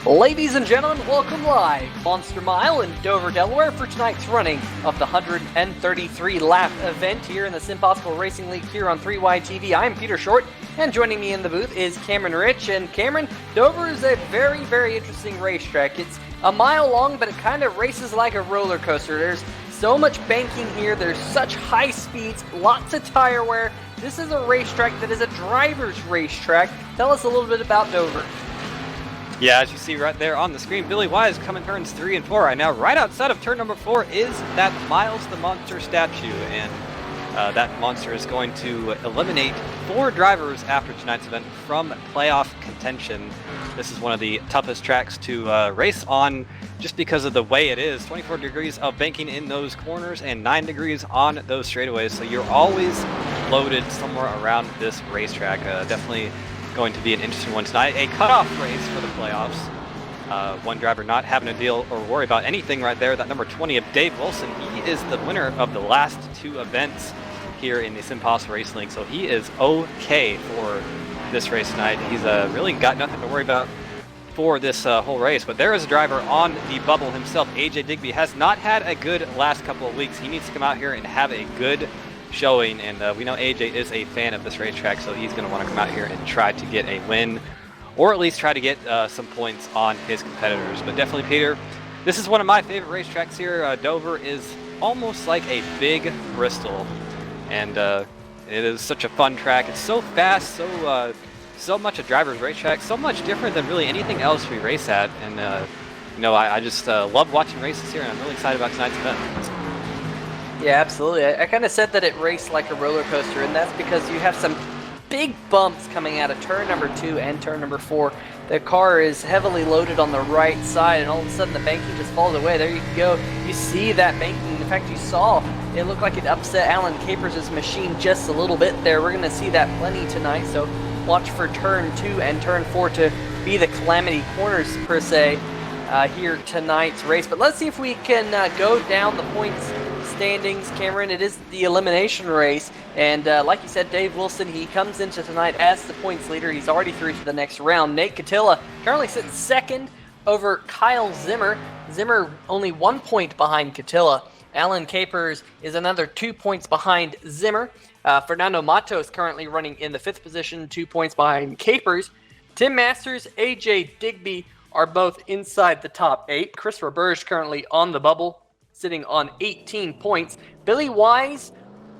Ladies and gentlemen, welcome live Monster Mile in Dover, Delaware for tonight's running of the 133 lap event here in the SimPossible Racing League here on 3Y TV. I'm Peter Short, and joining me in the booth is Cameron Rich. And Cameron, Dover is a very, very interesting racetrack. It's a mile long, but it kind of races like a roller coaster. There's so much banking here, there's such high speeds, lots of tire wear. This is a racetrack that is a driver's racetrack. Tell us a little bit about Dover. Yeah, as you see right there on the screen, Billy Wise coming turns 3 and 4 right now. Right outside of turn number 4 is that Miles the Monster statue, and that monster is going to eliminate 4 drivers after tonight's event from playoff contention. This is one of the toughest tracks to race on just because of the way it is. 24 degrees of banking in those corners and 9 degrees on those straightaways, so you're always loaded somewhere around this racetrack. Definitely going to be an interesting one tonight. A cutoff race for the playoffs. One driver not having to deal or worry about anything right there. That number 20 of Dave Wilson. He is the winner of the last 2 events here in the SimPossible Racing League, so he is okay for this race tonight. He's really got nothing to worry about for this whole race. But there is a driver on the bubble himself. AJ Digby has not had a good last couple of weeks. He needs to come out here and have a good showing, and we know AJ is a fan of this racetrack, so he's going to want to come out here and try to get a win, or at least try to get some points on his competitors. But definitely, Peter, this is one of my favorite racetracks here. Dover is almost like a big Bristol, and it is such a fun track. It's so fast, so much a driver's racetrack, so much different than really anything else we race at, and I just love watching races here, and I'm really excited about tonight's event. Yeah, absolutely. I kind of said that it raced like a roller coaster, and that's because you have some big bumps coming out of turn number 2 and turn number 4. The car is heavily loaded on the right side, and all of a sudden the banking just falls away. There you go. You see that banking. In fact, you saw it looked like it upset Alan Capers' machine just a little bit there. We're going to see that plenty tonight, so watch for turn 2 and turn 4 to be the calamity corners, per se, here tonight's race. But let's see if we can go down the points standings, Cameron. It is the elimination race, and like you said, Dave Wilson, he comes into tonight as the points leader. He's already through to the next round. Nate Catilla currently sits second over Kyle Zimmer. Zimmer only 1 point behind Catilla. Alan Capers is another 2 points behind Zimmer. Fernando Matos currently running in the 5th position, 2 points behind Capers. Tim Masters, AJ Digby are both inside the top 8. Chris Roberge currently on the bubble, sitting on 18 points. Billy Wise,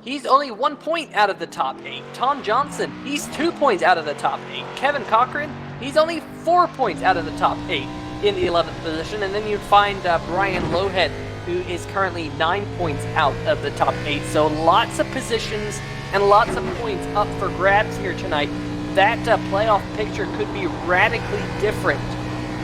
he's only 1 point out of the top 8. Tom Johnson, he's 2 points out of the top 8. Kevin Cochran, he's only 4 points out of the top 8 in the 11th position. And then you'd find Brian Lowhead, who is currently 9 points out of the top 8. So lots of positions and lots of points up for grabs here tonight. That playoff picture could be radically different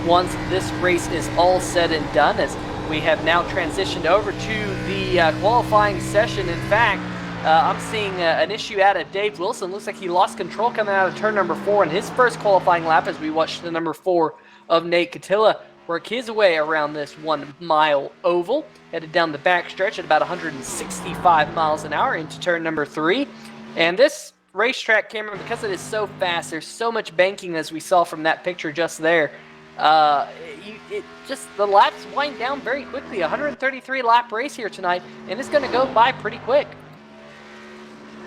once this race is all said and done, as we have now transitioned over to the qualifying session. In fact, I'm seeing an issue out of Dave Wilson. Looks like he lost control coming out of turn number 4 in his first qualifying lap, as we watched the number 4 of Nate Catilla work his way around this 1 mile oval, headed down the back stretch at about 165 miles an hour into turn number 3. And this racetrack, Cameron, because it is so fast, there's so much banking, as we saw from that picture just there. The laps wind down very quickly. 133 lap race here tonight, and it's going to go by pretty quick.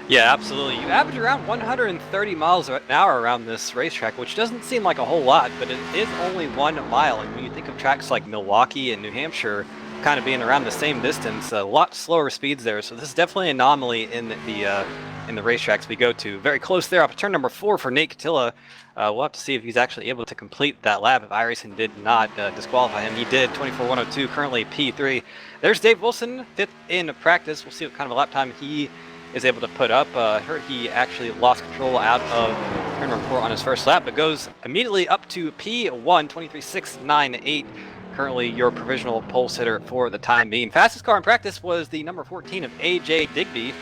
Yeah, absolutely. You average around 130 miles an hour around this racetrack, which doesn't seem like a whole lot, but it is only 1 mile. And when you think of tracks like Milwaukee and New Hampshire kind of being around the same distance, a lot slower speeds there. So this is definitely an anomaly in the racetracks we go to. Very close there up to turn number 4 for Nate Catilla. We'll have to see if he's actually able to complete that lap. If iRacing did not disqualify him, he did. 24:102, currently P3. There's Dave Wilson, 5th in practice. We'll see what kind of a lap time he is able to put up. I heard he actually lost control out of turn number 4 on his first lap, but goes immediately up to P1, 23:698. Currently your provisional pole sitter for the time being. Fastest car in practice was the number 14 of AJ Digby.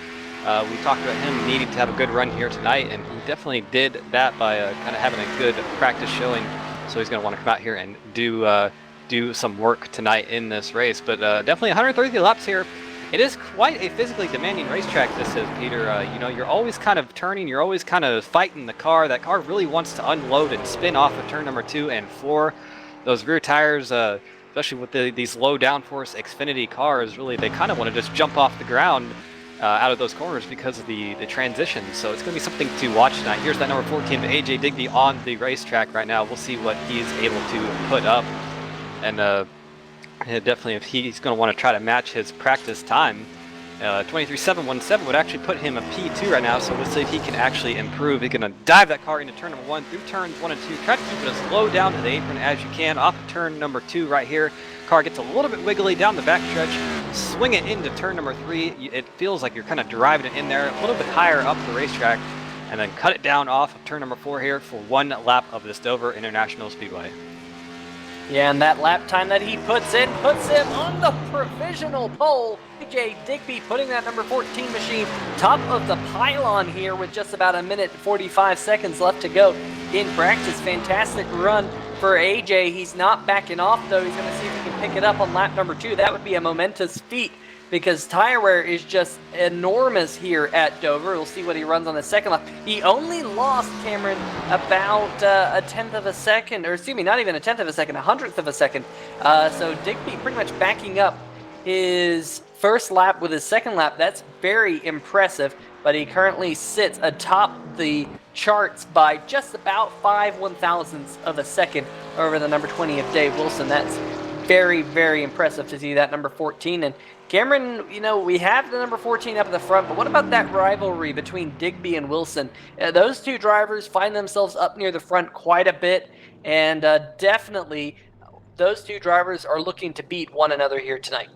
We talked about him needing to have a good run here tonight, and he definitely did that by kind of having a good practice showing. So he's going to want to come out here and do some work tonight in this race. But definitely 133 laps here. It is quite a physically demanding racetrack, this is, Peter. You're always kind of turning, you're always kind of fighting the car. That car really wants to unload and spin off of turn number 2 and 4. those rear tires, especially with these low downforce Xfinity cars, really they kind of want to just jump off the ground out of those corners because of the transition. So it's going to be something to watch tonight. Here's that number 14, AJ Digby, on the racetrack right now. We'll see what he's able to put up, and definitely if he's going to want to try to match his practice time. 23.717 would actually put him a P2 right now, so we'll see if he can actually improve. He's going to dive that car into turn number 1 through turns 1 and 2. Try to keep it as low down to the apron as you can. Off of turn number 2 right here, car gets a little bit wiggly down the backstretch. Swing it into turn number 3. It feels like you're kind of driving it in there a little bit higher up the racetrack, and then cut it down off of turn number 4 here for 1 lap of this Dover International Speedway. Yeah, and that lap time that he puts in puts him on the provisional pole. AJ Digby putting that number 14 machine top of the pylon here with just about 1 minute and 45 seconds left to go in practice. Fantastic run for AJ. He's not backing off, though. He's going to see if he can pick it up on lap number 2. That would be a momentous feat, because tire wear is just enormous here at Dover. We'll see what he runs on the second lap. He only lost, Cameron, about a tenth of a second, or excuse me, not even a tenth of a second, 100th of a second. So Digby pretty much backing up his first lap with his second lap. That's very impressive, but he currently sits atop the charts by just about 5/1000ths of a second over the number 20 of Dave Wilson. That's very, very impressive to see that number 14. And Cameron, you know, we have the number 14 up at the front, but what about that rivalry between Digby and Wilson? Those two drivers find themselves up near the front quite a bit, and definitely those two drivers are looking to beat one another here tonight.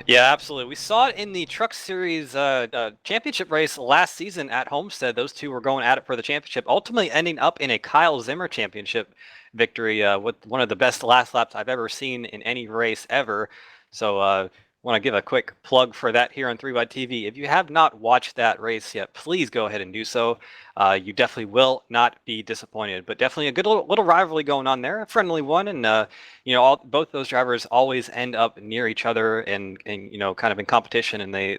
Yeah, absolutely. We saw it in the Truck Series championship race last season at Homestead. Those two were going at it for the championship, ultimately ending up in a Kyle Zimmer championship victory with one of the best last laps I've ever seen in any race ever. So want to give a quick plug for that here on 3Wide TV. If you have not watched that race yet, please go ahead and do so. You definitely will not be disappointed, but definitely a good little rivalry going on there, a friendly one. And, you know, both those drivers always end up near each other and you know, kind of in competition, and they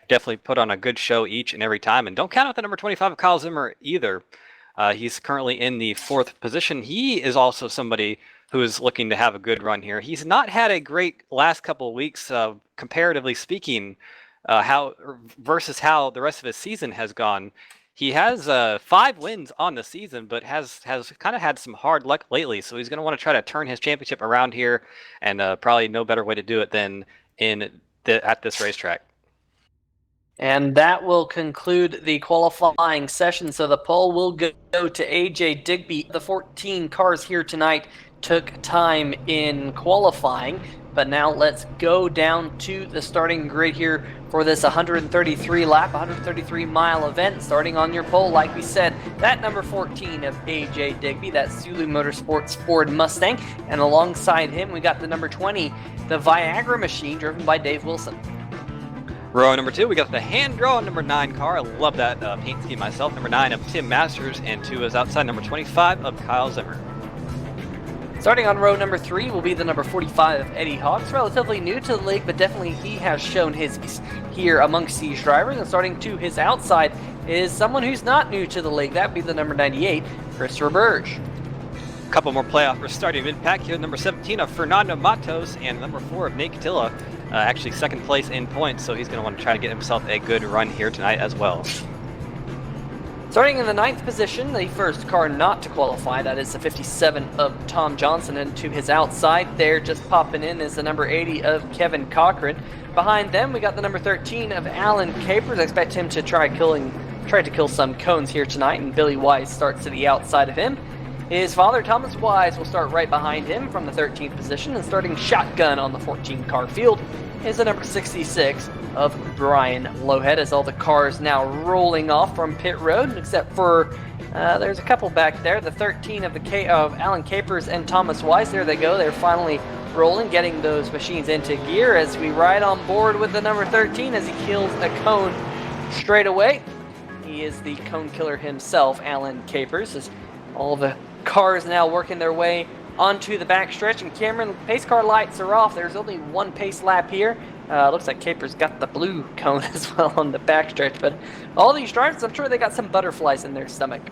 definitely put on a good show each and every time. And don't count out the number 25 of Kyle Zimmer either. He's currently in the 4th position. He is also somebody who is looking to have a good run here. He's not had a great last couple of weeks, comparatively speaking, versus how the rest of his season has gone. He has 5 wins on the season, but has kind of had some hard luck lately. So he's going to want to try to turn his championship around here, and probably no better way to do it than at this racetrack. And that will conclude the qualifying session. So the pole will go to AJ Digby. The 14 cars here tonight took time in qualifying, but now let's go down to the starting grid here for this 133 lap, 133 mile event. Starting on your pole, like we said, that number 14 of AJ Digby, that Zulu Motorsports Ford Mustang, and alongside him we got the number 20, the Viagra machine, driven by Dave Wilson. Row number 2, we got the hand-drawn number 9 car. I love that paint scheme myself. Number 9 of Tim Masters, and 2 is outside number 25 of Kyle Zimmer. Starting on row number 3 will be the number 45 of Eddie Hawks, relatively new to the league, but definitely he has shown his here amongst these drivers. And starting to his outside is someone who's not new to the league. That would be the number 98, Christopher Burge. A couple more playoffs starting mid-pack here. Number 17 of Fernando Matos, and number 4 of Nate Catilla, actually second place in points, so he's going to want to try to get himself a good run here tonight as well. Starting in the 9th position, the first car not to qualify, that is the 57 of Tom Johnson, and to his outside there, just popping in, is the number 80 of Kevin Cochran. Behind them, we got the number 13 of Alan Capers. I expect him to try to kill some cones here tonight, and Billy Wise starts to the outside of him. His father, Thomas Wise, will start right behind him from the 13th position, and starting shotgun on the 14-car field is the number 66 of Brian Lowhead, as all the cars now rolling off from pit road, except for there's a couple back there. The 13 of Alan Capers and Thomas Wise, there they go. They're finally rolling, getting those machines into gear as we ride on board with the number 13 as he kills a cone straight away. He is the cone killer himself, Alan Capers, as all the cars now working their way onto the backstretch, and Cameron, pace car lights are off. There's only one pace lap here. Looks like Capers got the blue cone as well on the backstretch, but all these drivers, I'm sure they got some butterflies in their stomach.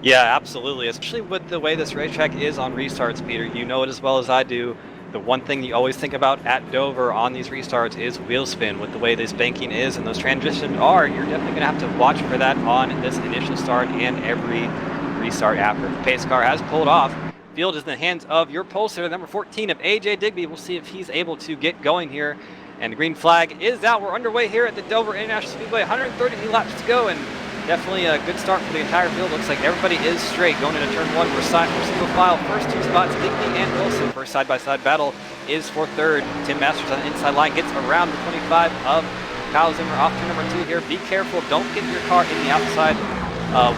Yeah, absolutely. Especially with the way this racetrack is on restarts, Peter. You know it as well as I do. The one thing you always think about at Dover on these restarts is wheel spin. With the way this banking is and those transitions are, you're definitely going to have to watch for that on this initial start and every restart after. The pace car has pulled off. Field is in the hands of your pole sitter, number 14 of AJ Digby. We'll see if he's able to get going here. And the green flag is out. We're underway here at the Dover International Speedway. 130 laps to go, and definitely a good start for the entire field. Looks like everybody is straight going into turn one. We're single file. First two spots, Digby and Wilson. First side-by-side battle is for third. Tim Masters on the inside line gets around the 25 of Kyle Zimmer off turn number 2 here. Be careful. Don't get your car in the outside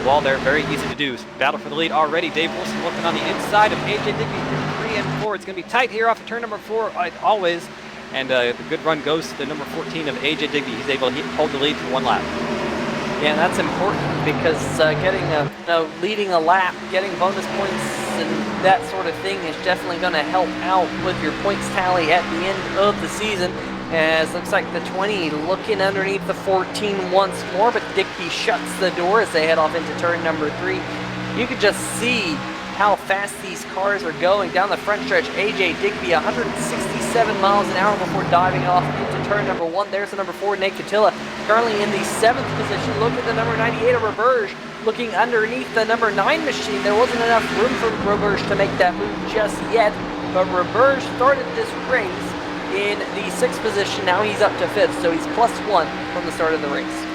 wall there. Very easy to do. Battle for the lead already. Dave Wilson looking on the inside of AJ Digby through 3 and 4. It's going to be tight here off of turn number 4, like always. And the good run goes to the number 14 of AJ Digby. He's able to hold the lead for one lap. Yeah, that's important because leading a lap, getting bonus points and that sort of thing is definitely going to help out with your points tally at the end of the season. As looks like the 20 looking underneath the 14 once more, but Digby shuts the door as they head off into turn number 3. You could just see how fast these cars are going down the front stretch. AJ Digby 167 miles an hour before diving off into turn number 1. There's the number 4, Nate Catilla, currently in the 7th position. Look at the number 98 of Roberge looking underneath the number 9 machine. There wasn't enough room for Roberge to make that move just yet, but Roberge started this race in the 6th position. Now he's up to 5th, so he's +1 from the start of the race.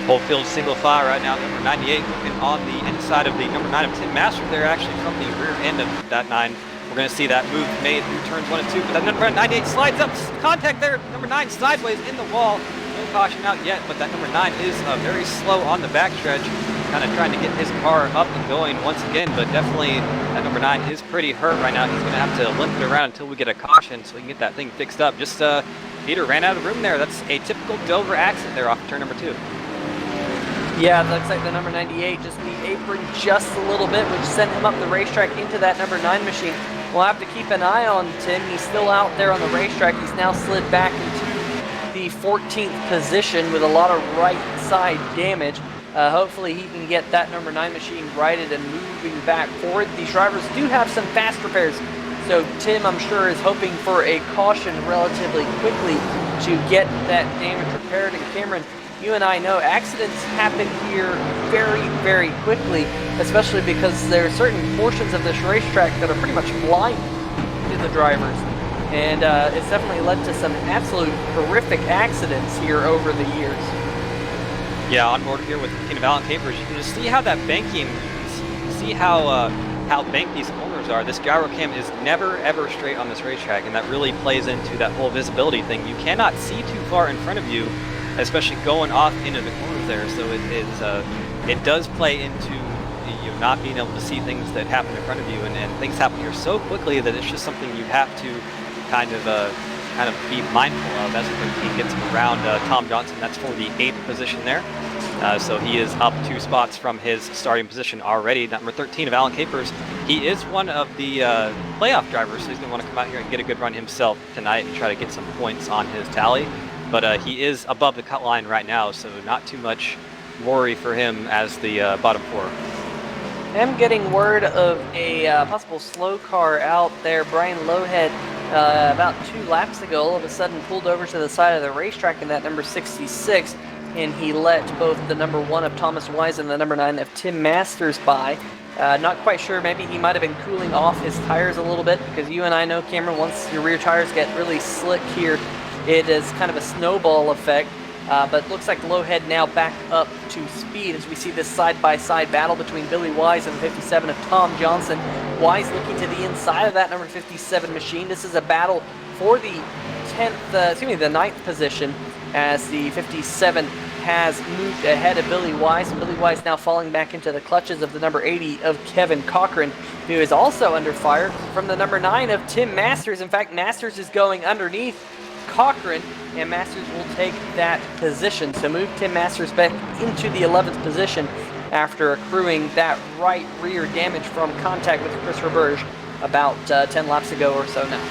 Whole field single file right now. Number 98 looking on the inside of the number 9 of Tim Masters there, actually from the rear end of that 9. We're going to see that move made through turns 1 and 2, but that number 98 slides up. Contact there, number 9 sideways in the wall. No caution out yet, but that number 9 is very slow on the backstretch, kind of trying to get his car up and going once again, but definitely that number 9 is pretty hurt right now. He's going to have to limp it around until we get a caution so we can get that thing fixed up. Just Peter ran out of room there. That's a typical Dover accident there off of turn number 2. Yeah, it looks like the number 98 just the apron just a little bit, which sent him up the racetrack into that number 9 machine. We'll have to keep an eye on Tim. He's still out there on the racetrack. He's now slid back into the 14th position with a lot of right side damage. Hopefully he can get that number 9 machine righted and moving back forward. These drivers do have some fast repairs, so Tim, I'm sure, is hoping for a caution relatively quickly to get that damage repaired. And Cameron, you and I know accidents happen here very, very quickly, especially because there are certain portions of this racetrack that are pretty much blind to the drivers. And it's definitely led to some absolute horrific accidents here over the years. Yeah, on board here with King of Alan Capers, you can just see how that banking, see how banked these corners are. This gyro cam is never ever straight on this racetrack, and that really plays into that whole visibility thing. You cannot see too far in front of you, especially going off into the corners there. So it does play into you not being able to see things that happen in front of you, and things happen here so quickly that it's just something you have to kind of be mindful of as the 13 gets around Tom Johnson. That's for the 8th position there. So he is up 2 spots from his starting position already. Number 13 of Alan Capers, he is one of the playoff drivers, so he's going to want to come out here and get a good run himself tonight and try to get some points on his tally. But he is above the cut line right now, so not too much worry for him as the bottom 4. I'm getting word of a possible slow car out there. Brian Lowhead, about 2 laps ago, all of a sudden pulled over to the side of the racetrack in that number 66, and he let both the number 1 of Thomas Wise and the number 9 of Tim Masters by. Not quite sure, maybe he might have been cooling off his tires a little bit, because you and I know, Cameron, once your rear tires get really slick here, it is kind of a snowball effect. But looks like Lowhead now back up to speed as we see this side-by-side battle between Billy Wise and the 57 of Tom Johnson. Wise looking to the inside of that number 57 machine. This is a battle for the 9th position, as the 57 has moved ahead of Billy Wise, and Billy Wise now falling back into the clutches of the number 80 of Kevin Cochran, who is also under fire from the number 9 of Tim Masters. In fact, Masters is going underneath Cochran, and Masters will take that position. So move Tim Masters back into the 11th position after accruing that right rear damage from contact with Chris Roberge about 10 laps ago or so now.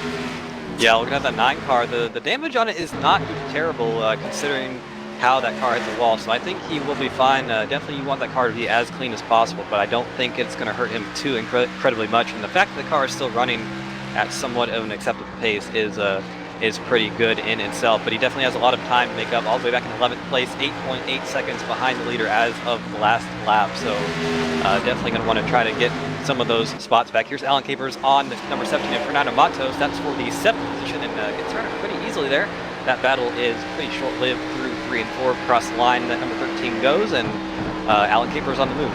Yeah, looking at that 9 car, the damage on it is not terrible considering how that car hits the wall. So I think he will be fine. Definitely you want that car to be as clean as possible, but I don't think it's going to hurt him too incredibly much. And the fact that the car is still running at somewhat of an acceptable pace is pretty good in itself. But he definitely has a lot of time to make up, all the way back in 11th place, 8.8 seconds behind the leader as of the last lap. So definitely going to want to try to get some of those spots back. Here's Alan Capers on the number 17 and Fernando Matos. That's for the 7th position, and gets around pretty easily there. That battle is pretty short-lived through 3 and 4. Across the line, that number 13 goes, and Alan Capers on the move.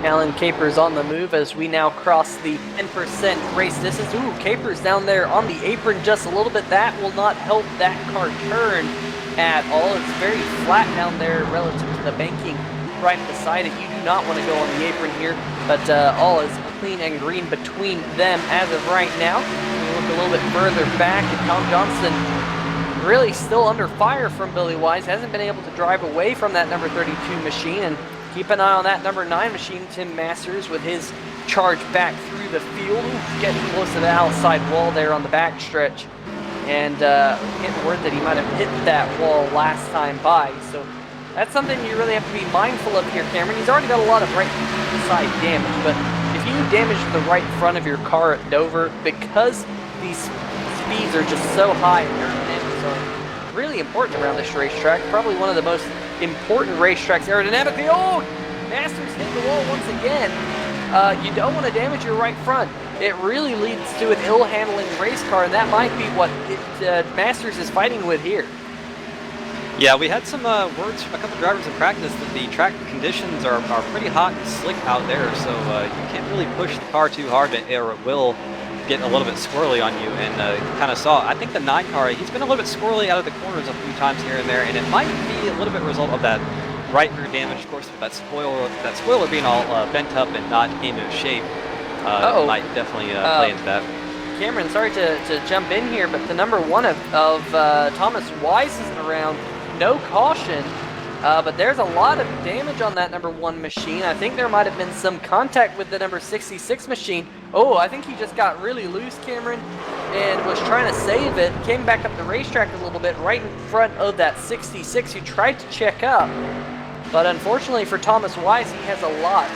Alan Capers on the move as we now cross the 10% race distance. Ooh, Capers down there on the apron just a little bit. That will not help that car turn at all. It's very flat down there relative to the banking right beside it. You do not want to go on the apron here, but all is clean and green between them as of right now. We look a little bit further back, and Tom Johnson really still under fire from Billy Wise. Hasn't been able to drive away from that number 32 machine, and keep an eye on that number 9 machine, Tim Masters, with his charge back through the field. Getting close to the outside wall there on the back stretch, and getting word that he might have hit that wall last time by. So that's something you really have to be mindful of here, Cameron. He's already got a lot of right side damage, but if you damage the right front of your car at Dover, because these speeds are just so high and aerodynamics are really important around this racetrack, probably one of the most important racetracks aerodynamically. Oh, Masters hit the wall once again. You don't want to damage your right front. It really leads to an ill-handling race car, and that might be what Masters is fighting with here. Yeah, we had some words from a couple drivers in practice that the track conditions are pretty hot and slick out there, so you can't really push the car too hard or it will get a little bit squirrely on you. And kind of saw, I think the 9 car, he's been a little bit squirrely out of the corners a few times here and there, and it might be a little bit a result of that right rear damage, of course, with that spoiler being all bent up and not in shape. Might definitely play into that. Cameron, sorry to jump in here, but the number 1 of Thomas Wise isn't around. No caution, but there's a lot of damage on that number 1 machine. I think there might have been some contact with the number 66 machine. Oh, I think he just got really loose, Cameron, and was trying to save it. Came back up the racetrack a little bit right in front of that 66 who tried to check up. But unfortunately for Thomas Wise, he has a lot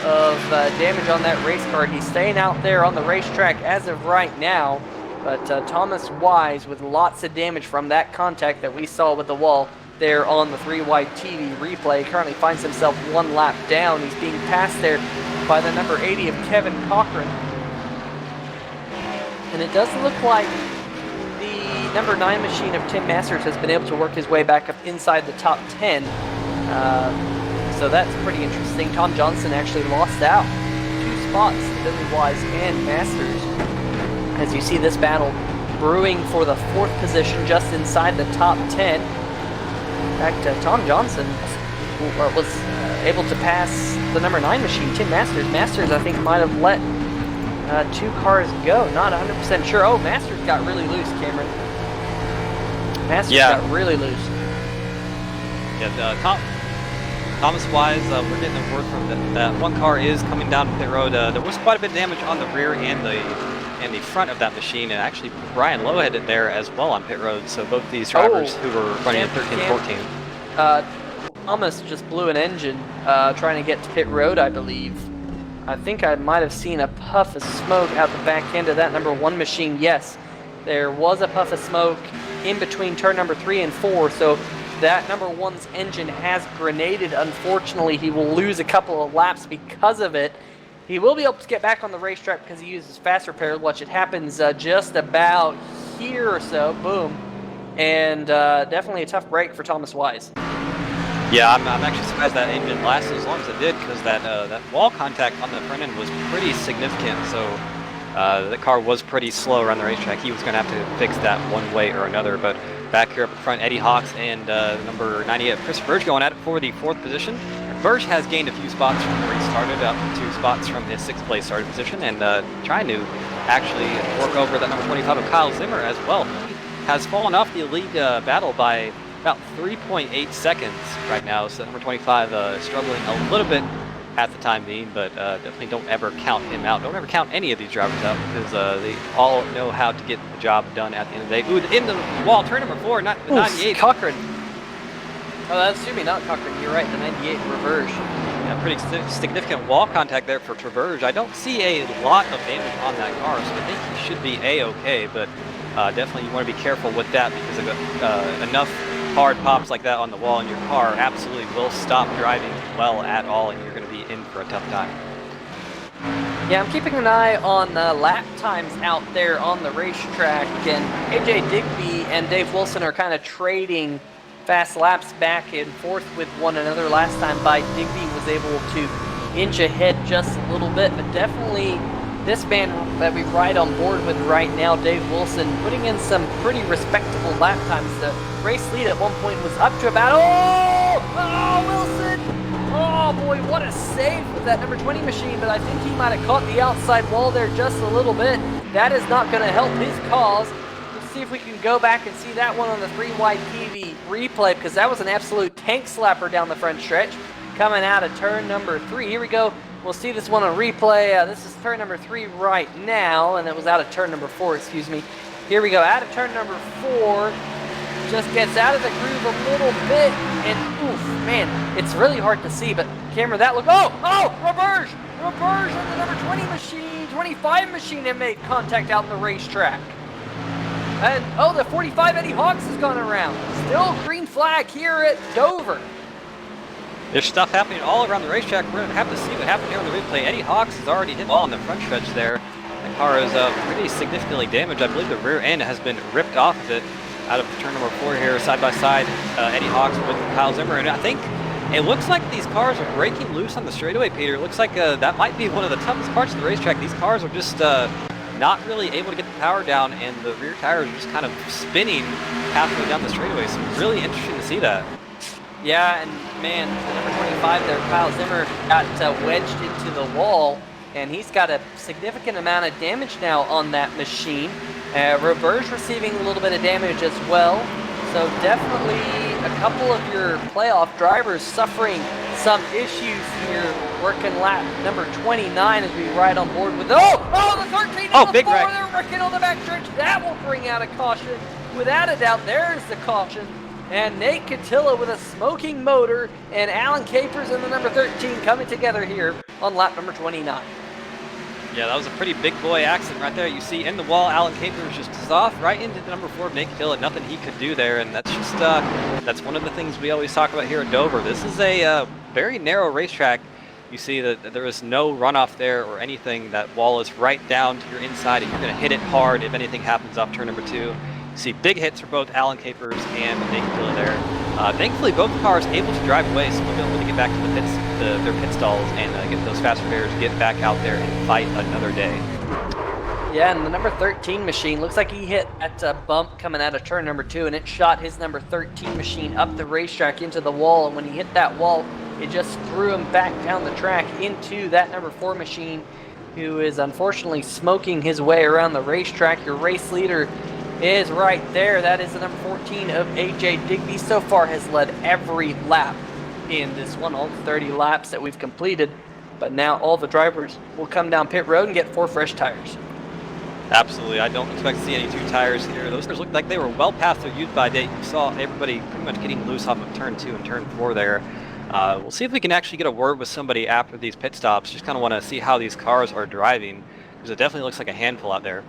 of damage on that race car. He's staying out there on the racetrack as of right now. But Thomas Wise with lots of damage from that contact that we saw with the wall there on the 3-wide TV replay. Currently finds himself 1 lap down. He's being passed there by the number 80 of Kevin Cochran. And it does look like the number 9 machine of Tim Masters has been able to work his way back up inside the top 10. So that's pretty interesting. Tom Johnson actually lost out 2 spots to Billy Wise and Masters. As you see this battle brewing for the 4th position just inside the top 10. In fact, Tom Johnson was able to pass the number 9 machine, Tim Masters. Masters, I think, might have let 2 cars go. Not 100% sure. Oh, Masters got really loose, Cameron. Masters got really loose. Yeah, Thomas Wise, we're getting a word from that 1 car is coming down pit road. There was quite a bit of damage on the rear and the front of that machine, and actually Brian Lowe had it there as well on pit road. So both these drivers who were running in 13 and 14. Thomas just blew an engine trying to get to pit road, I believe. I think I might have seen a puff of smoke out the back end of that number 1 machine. Yes, there was a puff of smoke in between turn number 3 and 4, so that number 1's engine has grenaded. Unfortunately, he will lose a couple of laps because of it. He will be able to get back on the racetrack because he uses fast repair. Watch, it happens just about here or so. Boom. And definitely a tough break for Thomas Wise. Yeah, I'm actually surprised that engine lasted as long as it did, because that wall contact on the front end was pretty significant. So the car was pretty slow around the racetrack. He was going to have to fix that one way or another. But back here up in front, Eddie Hawks and number 98, Chris Burge, going at it for the 4th position. Burge has gained a few spots from where he started, up 2 spots from his 6th place starting position, and trying to actually work over that number 25 of Kyle Zimmer as well. He has fallen off the league battle by about 3.8 seconds right now, so number 25 struggling a little bit at the time being, but definitely don't ever count him out. Don't ever count any of these drivers out, because they all know how to get the job done at the end of the day. Ooh, in the wall, turn number 4, not 98. Cochran. Oh, that's Sumi, not Cochran. You're right, the 98 Reverge. Yeah, pretty significant wall contact there for Traverge. I don't see a lot of damage on that car, so I think he should be A-okay, but definitely you want to be careful with that because enough hard pops like that on the wall in your car absolutely will stop driving well at all, and you're going to be in for a tough time. Yeah, I'm keeping an eye on lap times out there on the racetrack, and AJ Digby and Dave Wilson are kind of trading fast laps back and forth with one another. Last time by, Digby was able to inch ahead just a little bit, but definitely this man that we ride on board with right now, Dave Wilson, putting in some pretty respectable lap times. The race lead at one point was up to about, oh, Wilson! Oh boy, what a save with that number 20 machine, but I think he might have caught the outside wall there just a little bit. That is not going to help his cause. Let's see if we can go back and see that one on the 3Y TV replay, because that was an absolute tank slapper down the front stretch coming out of turn number 3. Here we go. We'll see this one on replay. This is turn number 3 right now, and it was out of turn number 4, excuse me. Here we go, out of turn number 4. Just gets out of the groove a little bit, and oof, man, it's really hard to see, but camera, that look, Reverge on the number 20 machine, 25 machine that made contact out in the racetrack. And, the 45 Eddie Hawks has gone around. Still green flag here at Dover. There's stuff happening all around the racetrack. We're going to have to see what happened here on the replay. Eddie Hawks has already hit the ball on the front stretch there. The car is pretty significantly damaged. I believe the rear end has been ripped off of it. Out of turn number 4 here, side by side, Eddie Hawks with Kyle Zimmer, and I think it looks like these cars are breaking loose on the straightaway, Peter. It looks like that might be one of the toughest parts of the racetrack. These cars are just not really able to get the power down, and the rear tires are just kind of spinning halfway down the straightaway, so really interesting to see that. Yeah, and man, the number 25 there, Kyle Zimmer, got wedged into the wall, and he's got a significant amount of damage now on that machine. Reverge receiving a little bit of damage as well. So definitely a couple of your playoff drivers suffering some issues here, working lap number 29 as we ride on board with, the 13 and the big 4, wreck. they're wrecking on the backstretch. That will bring out a caution. Without a doubt, there's the caution. And Nate Catilla with a smoking motor, and Alan Capers and the number 13 coming together here on lap number 29. Yeah, that was a pretty big boy accident right there. You see in the wall, Alan Capers just is off right into the number 4 of Nate Catilla. Nothing he could do there, and that's just that's one of the things we always talk about here at Dover. This is a very narrow racetrack. You see that there is no runoff there or anything. That wall is right down to your inside, and you're going to hit it hard if anything happens off turn number 2. You see big hits for both Alan Capers and Nate Catilla there. Thankfully, both cars able to drive away, so we'll be able to get back to the pits, their pit stalls, and get those fast repairs, get back out there and fight another day. Yeah, and the number 13 machine, looks like he hit that bump coming out of turn number 2, and it shot his number 13 machine up the racetrack into the wall, and when he hit that wall, it just threw him back down the track into that number 4 machine, who is unfortunately smoking his way around the racetrack. Your race leader is right there. That is the number 14 of AJ Digby. So far has led every lap in this one, all 30 laps that we've completed. But now all the drivers will come down pit road and get 4 fresh tires. Absolutely. I don't expect to see any 2 tires here. Those tires looked like they were well past their use by date. You saw everybody pretty much getting loose off of turn 2 and turn 4 there. We'll see if we can actually get a word with somebody after these pit stops. Just kind of want to see how these cars are driving, because it definitely looks like a handful out there.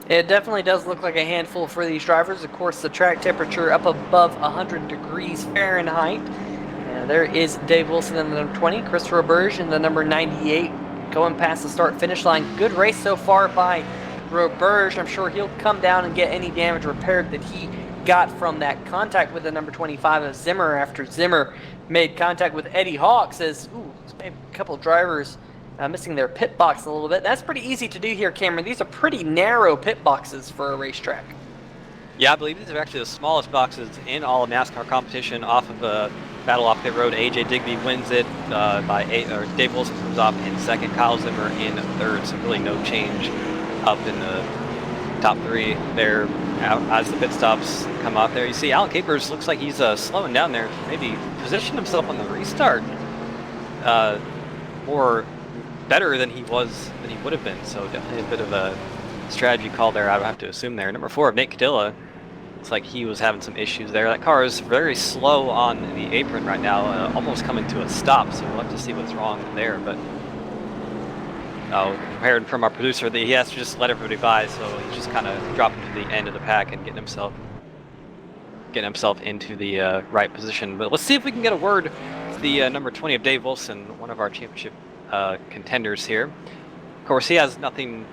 It definitely does look like a handful for these drivers. Of course, the track temperature up above 100 degrees Fahrenheit. And there is Dave Wilson in the number 20, Christopher Roberge in the number 98, going past the start-finish line. Good race so far by Roberge. I'm sure he'll come down and get any damage repaired that he got from that contact with the number 25 of Zimmer after Zimmer made contact with Eddie Hawks, as a couple of drivers missing their pit box a little bit. That's pretty easy to do here, Cameron. These are pretty narrow pit boxes for a racetrack. Yeah, I believe these are actually the smallest boxes in all of NASCAR competition off of Battle Off Pit Road. AJ Digby wins it by 8, or Dave Wilson comes off in 2nd, Kyle Zimmer in 3rd, so really no change up in the top 3 there as the pit stops come out there. You see Alan Capers looks like he's slowing down there, maybe position himself on the restart more better than he would have been, so definitely a bit of a strategy call there, I would have to assume there. Number 4 of Nate Catilla Looks like he was having some issues there. That car is very slow on the apron right now, almost coming to a stop, so we'll have to see what's wrong there. But heard from our producer that he has to just let everybody by, so he's just kind of dropping to the end of the pack and getting himself into the right position. But let's see if we can get a word to the number 20 of Dave Wilson, one of our championship contenders here. Of course, he has nothing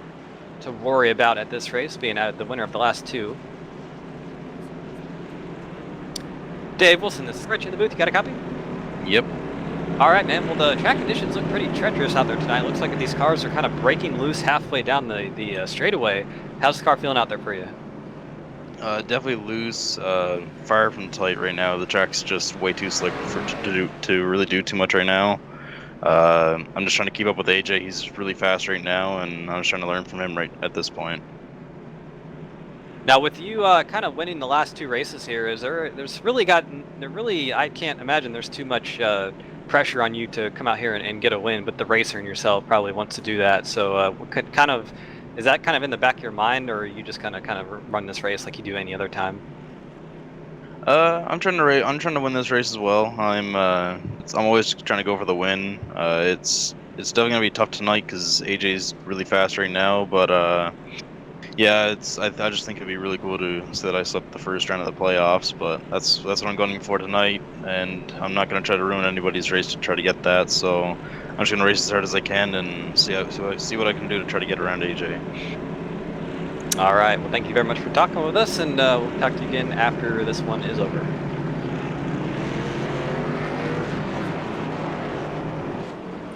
to worry about at this race, being the winner of the last two. Dave Wilson, this is Rich in the booth. You got a copy? Yep. All right, man. Well, the track conditions look pretty treacherous out there tonight. Looks like these cars are kind of breaking loose halfway down the straightaway. How's the car feeling out there for you? Definitely loose. Far from tight right now. The track's just way too slick to really do too much right now. I'm just trying to keep up with AJ. He's really fast right now, and I'm just trying to learn from him right at this point. Now, with you kind of winning the last two races here, I can't imagine there's too much pressure on you to come out here and get a win, but the racer and yourself probably wants to do that. So is that kind of in the back of your mind, or are you just kind of run this race like you do any other time? I'm trying to win this race as well. I'm always trying to go for the win. It's definitely gonna be tough tonight because AJ's really fast right now, but yeah, I just think it'd be really cool to say that I swept the first round of the playoffs, but that's what I'm going for tonight, and I'm not going to try to ruin anybody's race to try to get that. So I'm just going to race as hard as I can and see what I can do to try to get around AJ. All right. Well, thank you very much for talking with us, and we'll talk to you again after this one is over.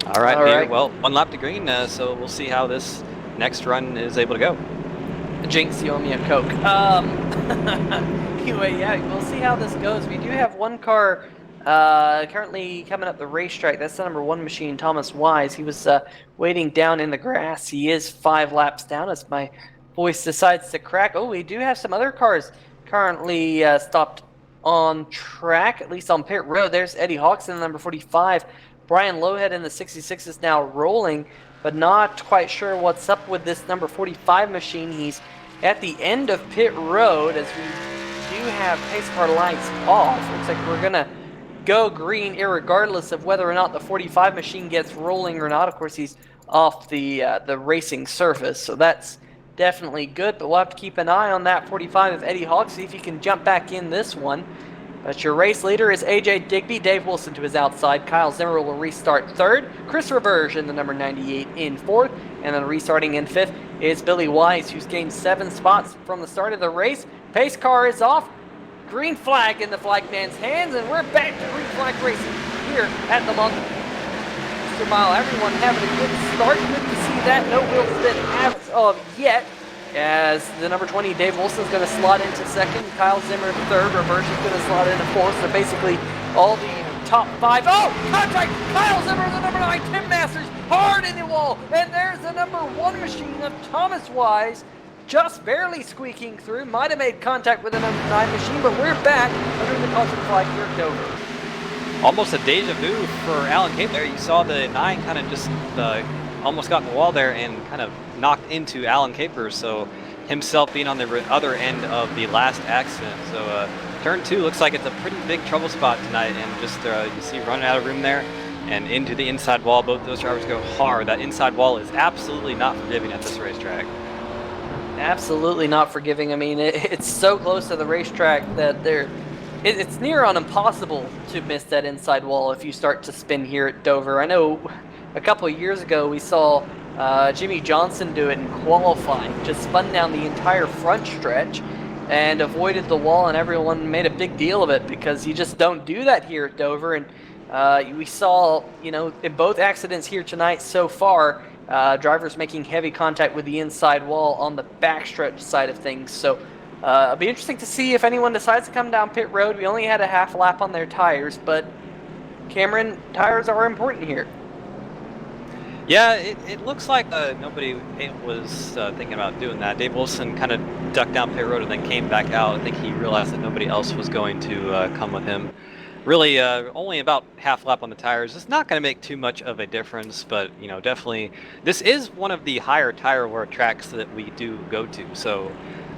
All right, Peter. Well, one lap to green, so we'll see how this next run is able to go. Jinx, you owe me a Coke. Anyway, yeah, we'll see how this goes. We do have one car currently coming up the racetrack. That's the number 1 machine, Thomas Wise. He was waiting down in the grass. He is 5 laps down as my voice decides to crack. Oh, we do have some other cars currently stopped on track, at least on pit road. There's Eddie Hawks in the number 45. Brian Lowhead in the 66 is now rolling, but not quite sure what's up with this number 45 machine. He's at the end of pit road as we do have pace car lights off. Looks like we're going to go green irregardless of whether or not the 45 machine gets rolling or not. Of course, he's off the racing surface, so that's definitely good, but we'll have to keep an eye on that 45 of Eddie Hawk, see if he can jump back in this one. But your race leader is AJ Digby. Dave Wilson to his outside. Kyle Zimmer will restart 3rd. Chris Reverge in the number 98 in 4th. And then restarting in 5th is Billy Wise, who's gained 7 spots from the start of the race. Pace car is off. Green flag in the flagman's hands. And we're back to green flag racing here at the Monster Mile. Everyone having a good start. Good to see that. No wheel spin as of yet. As the number 20, Dave Wilson's going to slot into 2nd. Kyle Zimmer 3rd. Reverse is going to slot into 4th. So basically all the top 5. Oh, contact! Kyle Zimmer, the number 9. Tim Masters hard in the wall. And there's the number 1 machine of Thomas Wise. Just barely squeaking through. Might have made contact with the number 9 machine, but we're back under the caution flag here at Dover. Almost a deja vu for Alan Cape there. You saw the 9 kind of just almost got in the wall there and kind of knocked into Alan Capers, so himself being on the other end of the last accident. So turn 2 looks like it's a pretty big trouble spot tonight, and just you see running out of room there and into the inside wall. Both those drivers go hard. That inside wall is absolutely not forgiving at this racetrack. Absolutely not forgiving. I mean, it's so close to the racetrack that it's near on impossible to miss that inside wall if you start to spin here at Dover. I know a couple of years ago we saw Jimmy Johnson do it in qualifying, just spun down the entire front stretch and avoided the wall, and everyone made a big deal of it because you just don't do that here at Dover. And we saw, in both accidents here tonight so far, drivers making heavy contact with the inside wall on the backstretch side of things. So it'll be interesting to see if anyone decides to come down pit road. We only had a half lap on their tires, but Cameron, tires are important here. Yeah, it looks like nobody was thinking about doing that. Dave Wilson kind of ducked down pit road and then came back out. I think he realized that nobody else was going to come with him. Really, only about half lap on the tires. It's not going to make too much of a difference, but definitely this is one of the higher tire wear tracks that we do go to. So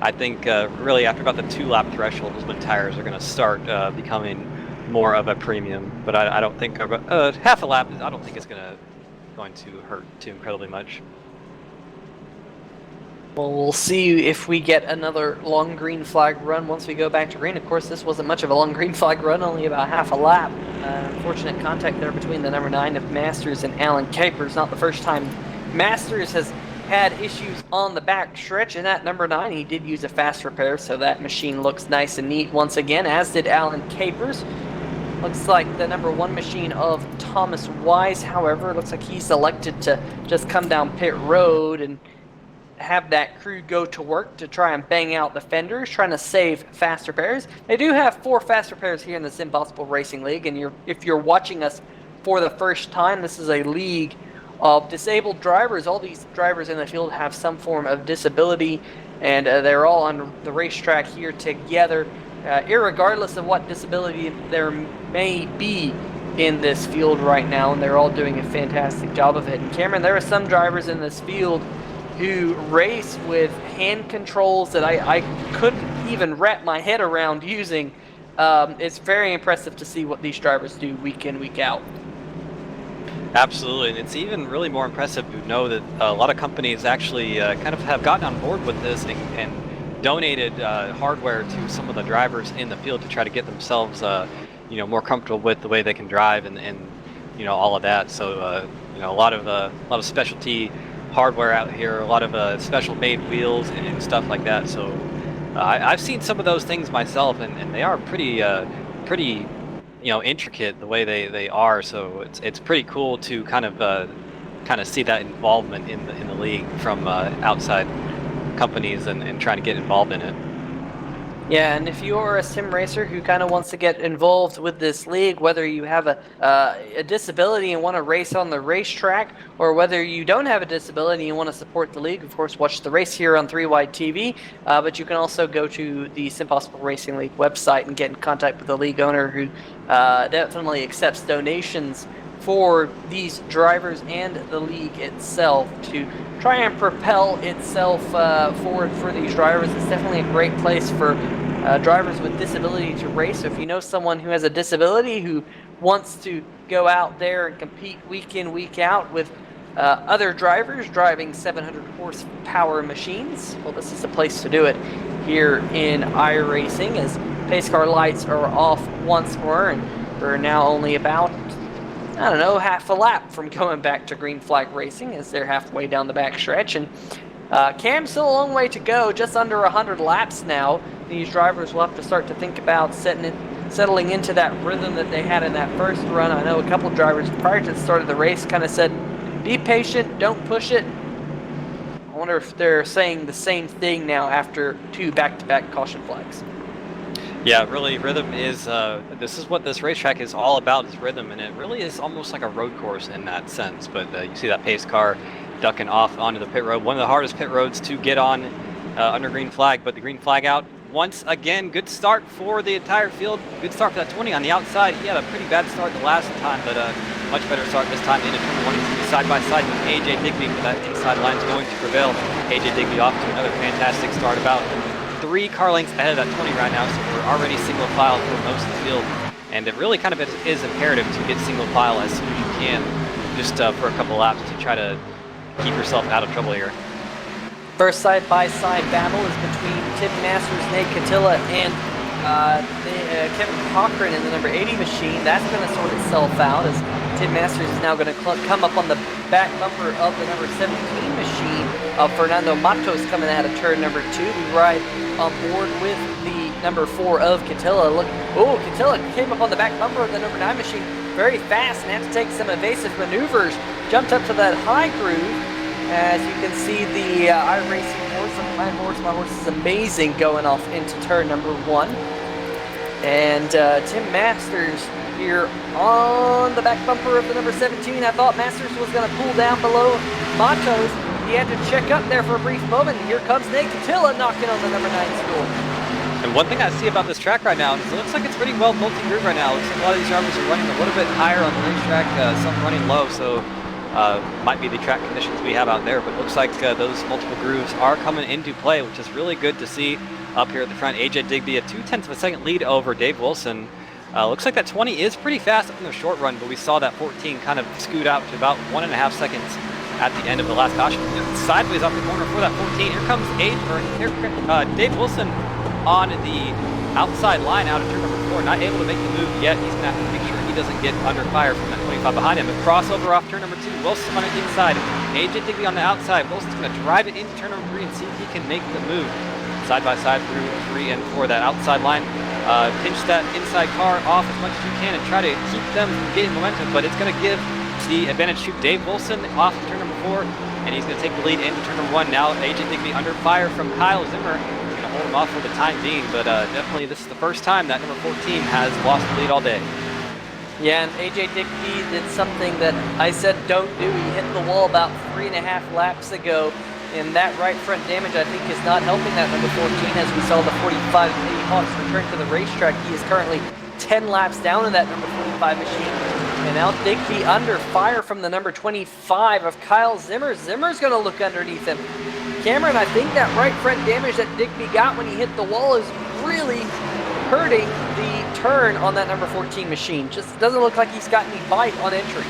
I think really after about the 2-lap threshold is when tires are going to start becoming more of a premium. But I don't think half a lap. I don't think it's going to hurt too incredibly much. Well, we'll see if we get another long green flag run once we go back to green. Of course, this wasn't much of a long green flag run, only about half a lap. Unfortunate contact there between the number 9 of Masters and Alan Capers. Not the first time Masters has had issues on the back stretch, and at number 9 he did use a fast repair, so that machine looks nice and neat once again, as did Alan Capers. Looks like the number 1 machine of Thomas Wise, however, looks like he's elected to just come down pit road and have that crew go to work to try and bang out the fenders, trying to save fast repairs. They do have 4 fast repairs here in the SimPossible Racing League, and if you're watching us for the first time, this is a league of disabled drivers. All these drivers in the field have some form of disability, and they're all on the racetrack here together, irregardless of what disability there may be in this field right now, and they're all doing a fantastic job of it. And Cameron, there are some drivers in this field who race with hand controls that I couldn't even wrap my head around using. It's very impressive to see what these drivers do week in, week out. Absolutely, and it's even really more impressive to know that a lot of companies actually kind of have gotten on board with this and donated hardware to some of the drivers in the field to try to get themselves more comfortable with the way they can drive and all of that. So a lot of specialty hardware out here, a lot of special made wheels and stuff like that. So I've seen some of those things myself, and they are pretty intricate the way they are. So it's pretty cool to kind of see that involvement in the league from outside companies and trying to get involved in it. Yeah, and if you're a sim racer who kind of wants to get involved with this league, whether you have a disability and want to race on the racetrack, or whether you don't have a disability and you want to support the league, of course, watch the race here on 3Wide TV, but you can also go to the SimPossible Racing League website and get in contact with the league owner, who definitely accepts donations for these drivers and the league itself to try and propel itself forward for these drivers. It's definitely a great place for drivers with disability to race. So if you know someone who has a disability who wants to go out there and compete week in, week out with other drivers driving 700 horsepower machines, well, this is a place to do it here in iRacing, as pace car lights are off once more, and we're now only about, I don't know, half a lap from going back to green flag racing, as they're halfway down the back stretch. And Cam's still a long way to go, just under 100 laps now. These drivers will have to start to think about settling into that rhythm that they had in that first run. I know a couple of drivers prior to the start of the race kind of said, be patient, don't push it. I wonder if they're saying the same thing now after 2 back-to-back caution flags. Yeah, really, rhythm is, this is what this racetrack is all about, is rhythm, and it really is almost like a road course in that sense. But you see that pace car ducking off onto the pit road, one of the hardest pit roads to get on under green flag, but the green flag out. Once again, good start for the entire field, good start for that 20 on the outside. He had a pretty bad start the last time, but much better start this time into turn 1 and 2, side by side with AJ Digby, for that inside line is going to prevail. AJ Digby off to another fantastic start, about 3 car lengths ahead of that 20 right now, so we're already single file for most of the field, and it really kind of is imperative to get single file as soon as you can, just for a couple laps to try to keep yourself out of trouble here. First side-by-side battle is between Tim Masters, Nate Catilla, and Kevin Cochran in the number 80 machine. That's going to sort itself out, as Tim Masters is now going to come up on the back bumper of the number 17 machine of Fernando Matos coming out of turn number 2. We ride on board with the number 4 of Catilla. Look, oh, Catilla came up on the back bumper of the number 9 machine very fast and had to take some evasive maneuvers. Jumped up to that high groove. As you can see, the iRacing horse, my horse is amazing, going off into turn number 1. And Tim Masters here on the back bumper of the number 17. I thought Masters was going to pull down below Matos. He had to check up there for a brief moment. And here comes Nate Catilla knocking on the number 9 door. And one thing I see about this track right now is it looks like it's pretty well multi-groove right now. It looks like a lot of these drivers are running a little bit higher on the racetrack, some running low, so might be the track conditions we have out there, but it looks like those multiple grooves are coming into play, which is really good to see up here at the front. AJ Digby a 0.2 of a second lead over Dave Wilson. Looks like that 20 is pretty fast up in the short run, but we saw that 14 kind of scoot out to about 1.5 seconds at the end of the last caution. Sideways off the corner for that 14. Here comes Dave Wilson on the outside line out of turn number 4, not able to make the move yet. He's going to have to make sure he doesn't get under fire from that 25 behind him. A crossover off turn number 2. Wilson on the inside. AJ Digby on the outside. Wilson's going to drive it into turn number 3 and see if he can make the move. Side by side through 3 and 4. That outside line. Pinch that inside car off as much as you can and try to keep them from getting momentum, but it's going to give the advantage to Dave Wilson off of turn number 4, and he's going to take the lead into turn number 1. Now AJ Digby under fire from Kyle Zimmer. Going to hold him off for the time being, but definitely this is the first time that number 14 has lost the lead all day. Yeah, and AJ Digby did something that I said don't do. He hit the wall about 3.5 laps ago. And that right front damage, I think, is not helping that number 14 as we saw the 45 Mini Hawks return to the racetrack. He is currently 10 laps down in that number 45 machine. And now Digby under fire from the number 25 of Kyle Zimmer. Zimmer's going to look underneath him. Cameron, I think that right front damage that Digby got when he hit the wall is really hurting the turn on that number 14 machine. Just doesn't look like he's got any bite on entry.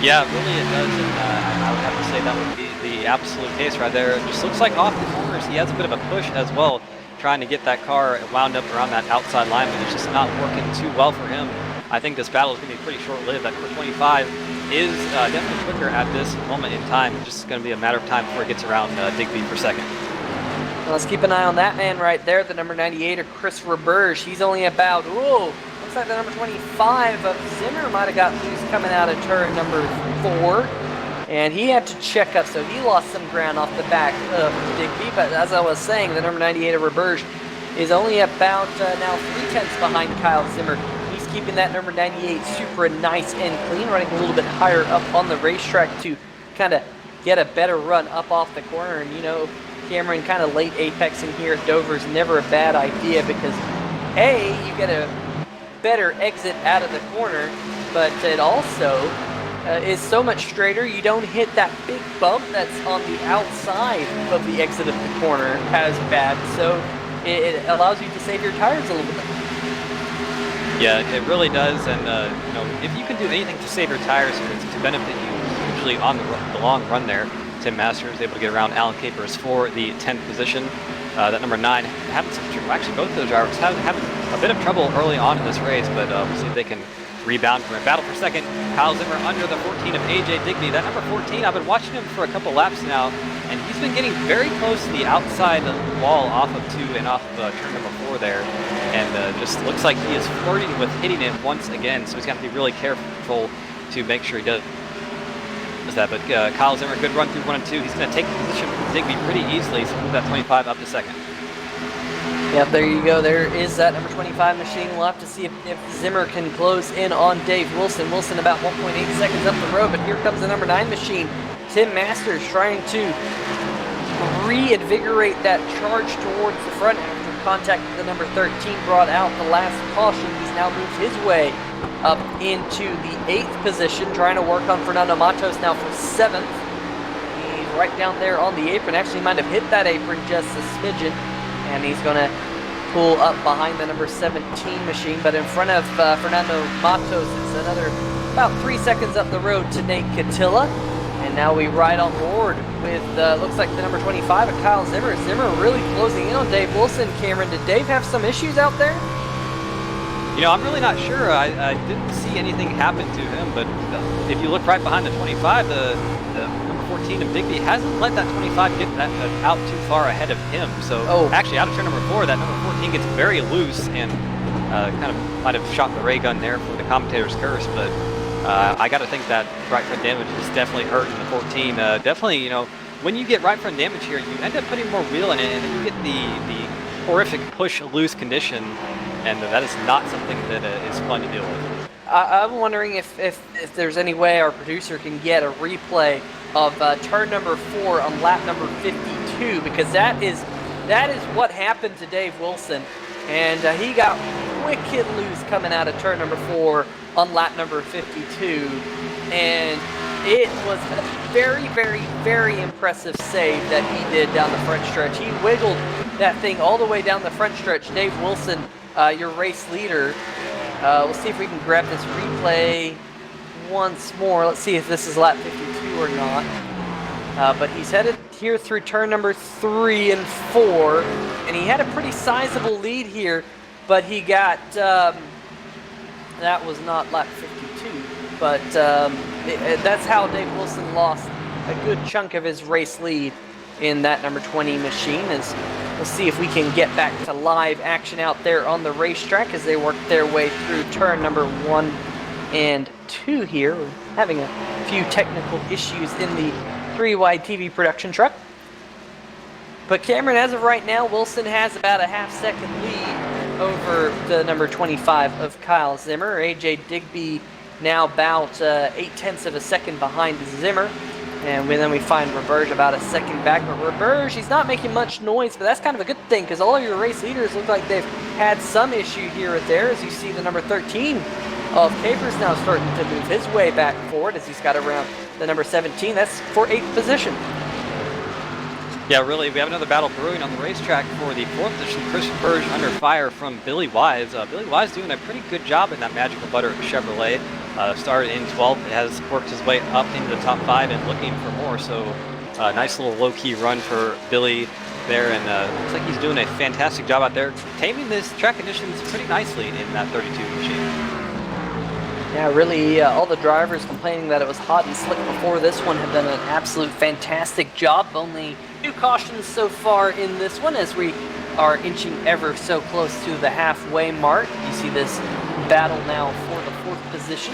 Yeah, really it does, and I would have to say that would be the absolute case right there. It just looks like off the corners he has a bit of a push as well, trying to get that car wound up around that outside line, but it's just not working too well for him. I think this battle is going to be pretty short-lived. That number 25 is definitely quicker at this moment in time. It's just going to be a matter of time before it gets around Digby for second. Well, let's keep an eye on that man right there, the number 98 of Chris Roberge. He's only about, looks like the number 25 of Zimmer might have got loose coming out of turn number 4. And he had to check up, so he lost some ground off the back of Digby. But as I was saying, the number 98 of Roberge is only about now 0.3 behind Kyle Zimmer. He's keeping that number 98 super nice and clean, running a little bit higher up on the racetrack to kind of get a better run up off the corner. And you know, Cameron, kind of late apexing here at Dover is never a bad idea because A, you get a better exit out of the corner, but it also is so much straighter. You don't hit that big bump that's on the outside of the exit of the corner as bad, so it allows you to save your tires a little bit. Yeah, it really does, and you know, if you can do anything to save your tires to benefit you, usually on the long run there. Tim Masters able to get around Alan Capers for the 10th position. That number 9 having some trouble. Actually, both of those drivers having a bit of trouble early on in this race, but we'll see if they can rebound from a battle for second. Kyle Zimmer under the 14 of AJ Digby. That number 14, I've been watching him for a couple laps now, and he's been getting very close to the outside wall off of 2 and off of turn number 4 there, and just looks like he is flirting with hitting it once again, so he's got to be really careful to make sure he does that. But Kyle Zimmer, good run through 1 and 2. He's going to take the position from Digby pretty easily, so move that 25 up to second. Yep, there you go. There is that number 25 machine. We'll have to see if Zimmer can close in on Dave Wilson. Wilson about 1.8 seconds up the road, but here comes the number 9 machine. Tim Masters trying to reinvigorate that charge towards the front after contact with the number 13 brought out the last caution. He's now moved his way up into the 8th position, trying to work on Fernando Matos now for 7th. He's right down there on the apron. Actually might have hit that apron just a smidgen. And he's going to pull up behind the number 17 machine. But in front of Fernando Matos, it's another about 3 seconds up the road to Nate Catilla. And now we ride on board with, looks like the number 25 of Kyle Zimmer. Zimmer really closing in on Dave Wilson. Cameron, did Dave have some issues out there? You know, I'm really not sure. I didn't see anything happen to him, but if you look right behind the 25, the number 14 of Digby hasn't let that 25 get that out too far ahead of him. So actually, out of turn number 4, that number 14 gets very loose and kind of might have shot the ray gun there for the commentator's curse. But I got to think that right front damage is definitely hurting the 14. Definitely, you know, when you get right front damage here, you end up putting more wheel in it, and then you get the horrific push loose condition. And that is not something that is fun to deal with. I'm wondering if there's any way our producer can get a replay of turn number 4 on lap number 52, because that is what happened to Dave Wilson, and he got wicked loose coming out of turn number 4 on lap number 52, and It was a very, very, very impressive save that he did down the front stretch. He wiggled that thing all the way down the front stretch. Dave Wilson, your race leader. We'll see if we can grab this replay once more. Let's see if this is lap 52 or not. But he's headed here through turn number 3 and 4, and he had a pretty sizable lead here, but he got, that was not lap 52, but that's how Dave Wilson lost a good chunk of his race lead in that number 20 machine. As we'll see if we can get back to live action out there on the racetrack as they work their way through turn number 1 and 2 here. We're having a few technical issues in the 3-wide TV production truck. But Cameron, as of right now, Wilson has about a half-second lead over the number 25 of Kyle Zimmer. AJ Digby now about 0.8 of a second behind Zimmer. And then we find Roberge about a second back. But Roberge, he's not making much noise, but that's kind of a good thing because all of your race leaders look like they've had some issue here or there. As you see the number 13 of Capers now starting to move his way back forward as he's got around the number 17. That's for 8th position. Yeah, really, we have another battle brewing on the racetrack for the 4th position. Chris Roberge under fire from Billy Wise. Billy Wise doing a pretty good job in that Magical Butter Chevrolet. Started in 12th, it has worked his way up into the top 5 and looking for more. So nice little low-key run for Billy there, and looks like he's doing a fantastic job out there, taming this track conditions pretty nicely in that 32 machine. Yeah, really, all the drivers complaining that it was hot and slick before this one have done an absolute fantastic job. Only 2 cautions so far in this one as we are inching ever so close to the halfway mark. You see this battle now for the 4th position.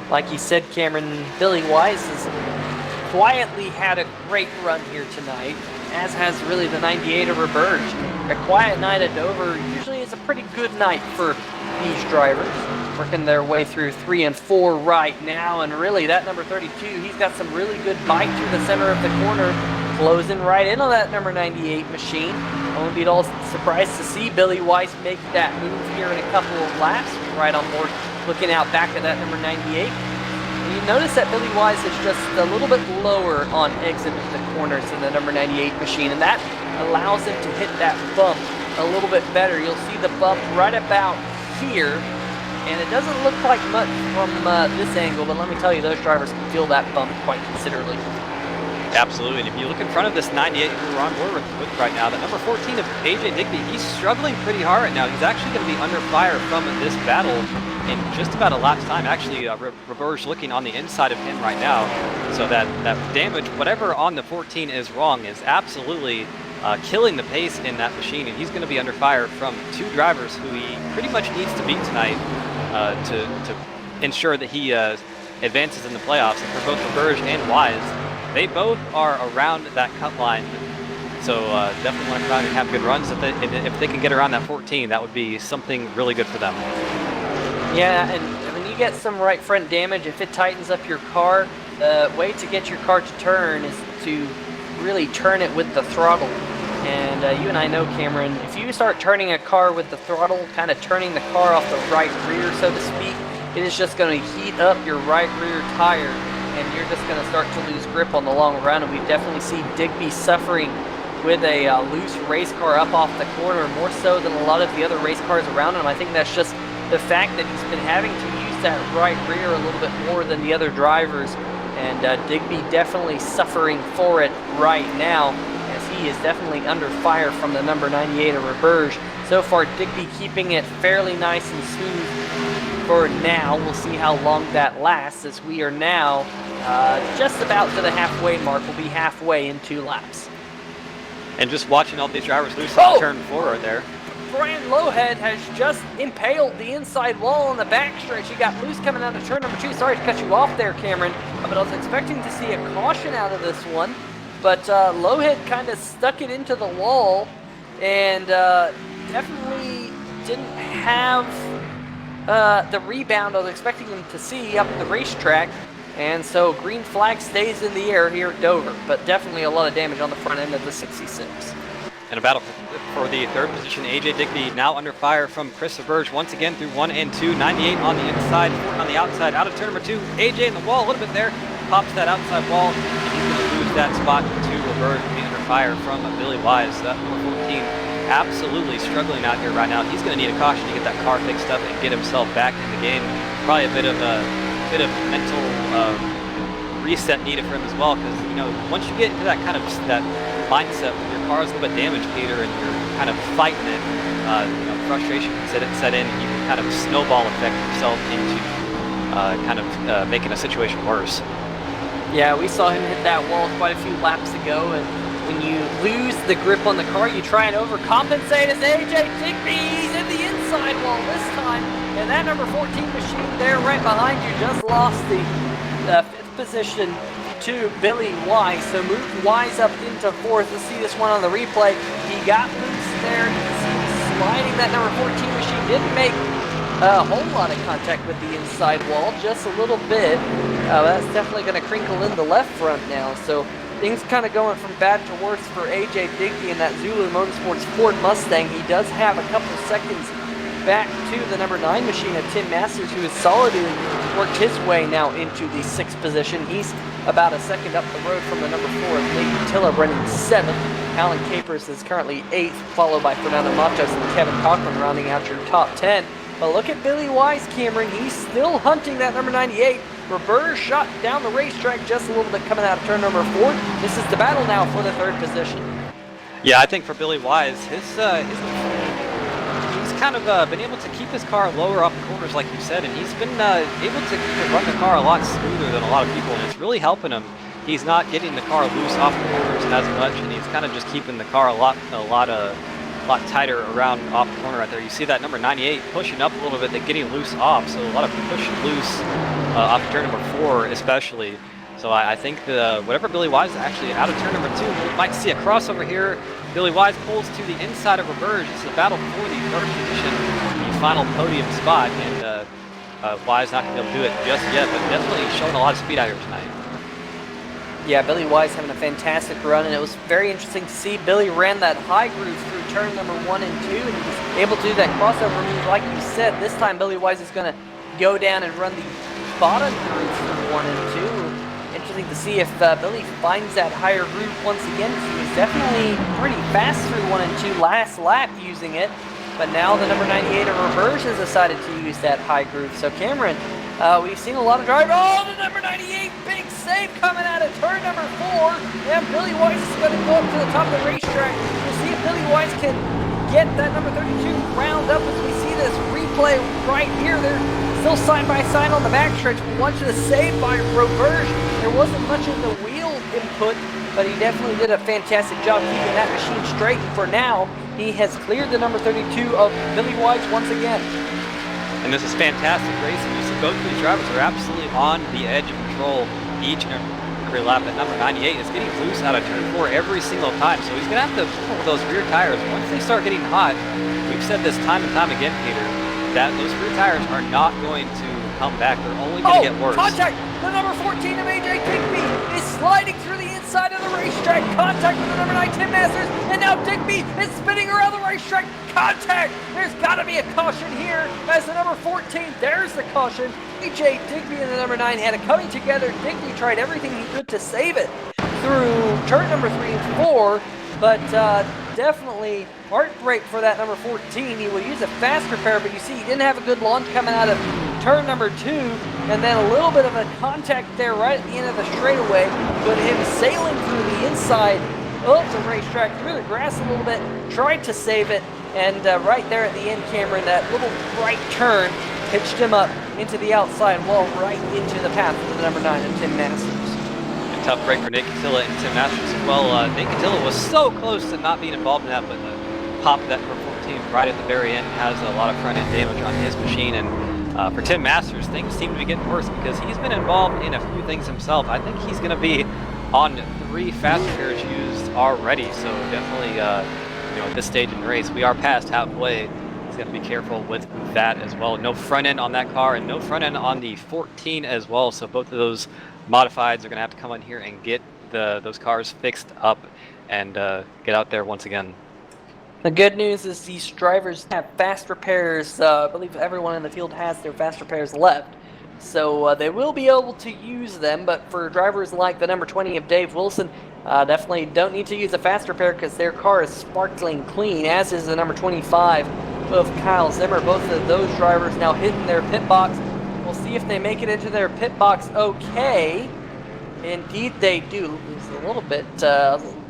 Like you said, Cameron, Billy Wise has quietly had a great run here tonight, as has really the 98 of Roberge. A quiet night at Dover usually is a pretty good night for these drivers, working their way through 3 and 4 right now. And really, that number 32, he's got some really good bite through the center of the corner, closing right in on that number 98 machine. I won't be at all surprised to see Billy Wise make that move here in a couple of laps. Right on board, looking out back at that number 98. And you notice that Billy Wise is just a little bit lower on exit of the corners than the number 98 machine, and that allows him to hit that bump a little bit better. You'll see the bump right about here, and it doesn't look like much from this angle, but let me tell you, those drivers can feel that bump quite considerably. Absolutely, and if you look in front of this 98 who we're on board with right now, the number 14 of AJ Digby, he's struggling pretty hard right now. He's actually going to be under fire from this battle in just about a lap's time. Actually, Roberge looking on the inside of him right now, so that damage, whatever on the 14 is wrong, is absolutely killing the pace in that machine, and he's going to be under fire from 2 drivers who he pretty much needs to beat tonight to ensure that he advances in the playoffs. And for both Roberge and Wise, they both are around that cut line, so definitely want to try and have good runs. If they can get around that 14, that would be something really good for them. Yeah, and when you get some right front damage, if it tightens up your car, the way to get your car to turn is to really turn it with the throttle. And you and I know, Cameron, if you start turning a car with the throttle, kind of turning the car off the right rear, so to speak, it is just going to heat up your right rear tire, and you're just going to start to lose grip on the long run. And we definitely see Digby suffering with a loose race car up off the corner, more so than a lot of the other race cars around him. I think that's just the fact that he's been having to use that right rear a little bit more than the other drivers. And Digby definitely suffering for it right now, as he is definitely under fire from the number 98 of Roberge. So far, Digby keeping it fairly nice and smooth for now. We'll see how long that lasts, as we are now just about to the halfway mark. We'll be halfway in 2 laps. And just watching all these drivers loose on turn 4 right there. Brian Lowhead has just impaled the inside wall on the backstretch. He got loose coming out of turn number 2. Sorry to cut you off there, Cameron, but I was expecting to see a caution out of this one. But Lowhead kind of stuck it into the wall and definitely didn't have the rebound I was expecting him to see up at the racetrack. And so green flag stays in the air here at Dover, but definitely a lot of damage on the front end of the 66. And a battle for the 3rd position. AJ Digby now under fire from Chris Roberge once again through 1 and 2. 98 on the inside, 4 on the outside, out of turn number 2. AJ in the wall a little bit there. pops that outside wall, and he's going to lose that spot to Roberge and be under fire from Billy Wise. That number 14 absolutely struggling out here right now. He's going to need a caution to get that car fixed up and get himself back in the game. Probably a bit of mental reset needed for him as well, because once you get into that kind of that mindset when your car is a little bit damaged, Peter, and you're kind of fighting it, frustration can set in, and you can kind of snowball effect yourself into making a situation worse. Yeah, we saw him hit that wall quite a few laps ago, and when you lose the grip on the car, you try and overcompensate as AJ Digby's in the inside wall this time, and that number 14 machine there right behind you just lost the 5th position to Billy Wise, so moved Wise up into 4th. Let's see this one on the replay. He got loose there. You can see him sliding. That number 14 machine didn't make a whole lot of contact with the inside wall, just a little bit. That's definitely going to crinkle in the left front now, so things kind of going from bad to worse for AJ Digby in that Zulu Motorsports Ford Mustang. He does have a couple seconds back to the number 9 machine of Tim Masters, who has solidly worked his way now into the 6th position. He's about a second up the road from the number 4 of Leighton Tiller, running 7th. Alan Capers is currently 8th, followed by Fernando Matos and Kevin Cochran rounding out your top 10. But look at Billy Wise, Cameron. He's still hunting that number 98. Roberge shot down the racetrack just a little bit coming out of turn number 4. This is the battle now for the 3rd position. Yeah, I think for Billy Wise, he's kind of been able to keep his car lower off the corners, like you said, and he's been able to run the car a lot smoother than a lot of people, and it's really helping him. He's not getting the car loose off the corners as much, and he's kind of just keeping the car a lot tighter around off the corner right there. You see that number 98 pushing up a little bit, then getting loose off, so a lot of pushing loose off turn number 4 especially. So I think whatever Billy Wise is actually out of turn number 2, we might see a crossover here. Billy Wise pulls to the inside of Roberge. It's a battle for the 3rd position, the final podium spot, and Wise not going to be able to do it just yet, but definitely showing a lot of speed out here tonight. Yeah, Billy Wise having a fantastic run, and it was very interesting to see. Billy ran that high groove through turn number 1 and 2, and he was able to do that crossover move like you said. This time Billy Wise is going to go down and run the bottom groove through 1 and 2. Interesting to see if Billy finds that higher groove once again. He was definitely pretty fast through 1 and 2 last lap using it, but now the number 98 of Roberge has decided to use that high groove. So Cameron, we've seen a lot of drivers. Oh, the number 98, big save coming out of turn number 4, and Billy Wise is going to go up to the top of the racetrack. We'll see if Billy Wise can get that number 32 round up as we see this replay right here. They're still side by side on the backstretch. We want you to save by Roberge. There wasn't much in the wheel input, but he definitely did a fantastic job keeping that machine straight. And for now, he has cleared the number 32 of Billy Wise once again. And this is fantastic racing. You see both of these drivers are absolutely on the edge of control each and every lap. That number 98 is getting loose out of turn 4 every single time, so he's going to have to pull those rear tires. Once they start getting hot, we've said this time and time again, Peter, that those rear tires are not going to come back. They're only going to get worse. Contact! The number 14 of AJ Digby is sliding through the inside of the racetrack. Contact with the number 9 Tim Masters, and now Digby is spinning around the racetrack. Contact! There's got to be a caution here as the number 14, there's the caution. AJ Digby and the number 9 had it coming together. Digby tried everything he could to save it through turn number 3 and 4, but definitely heartbreak for that number 14. He would use a fast repair, but you see he didn't have a good launch coming out of turn number 2, and then a little bit of a contact there right at the end of the straightaway, but him sailing through the inside of the racetrack, through the grass a little bit, tried to save it, and right there at the end, Cameron, that little right turn pitched him up into the outside wall, right into the path of the number 9 of Tim Masters. A tough break for Nick Catilla and Tim Masters as well. Nick Catilla was so close to not being involved in that, but the pop of that number 14 right at the very end has a lot of front end damage on his machine, and for Tim Masters, things seem to be getting worse because he's been involved in a few things himself. I think he's going to be on 3 fast repairs used already, so definitely, at this stage in the race, we are past halfway. He's going to be careful with that as well. No front end on that car, and no front end on the 14 as well, so both of those modifieds are going to have to come in here and get those cars fixed up and get out there once again. The good news is these drivers have fast repairs. I believe everyone in the field has their fast repairs left. So they will be able to use them, but for drivers like the number 20 of Dave Wilson, definitely don't need to use a faster pair because their car is sparkling clean, as is the number 25 of Kyle Zimmer. Both of those drivers now hitting their pit box. We'll see if they make it into their pit box okay. Indeed they do. It's a little bit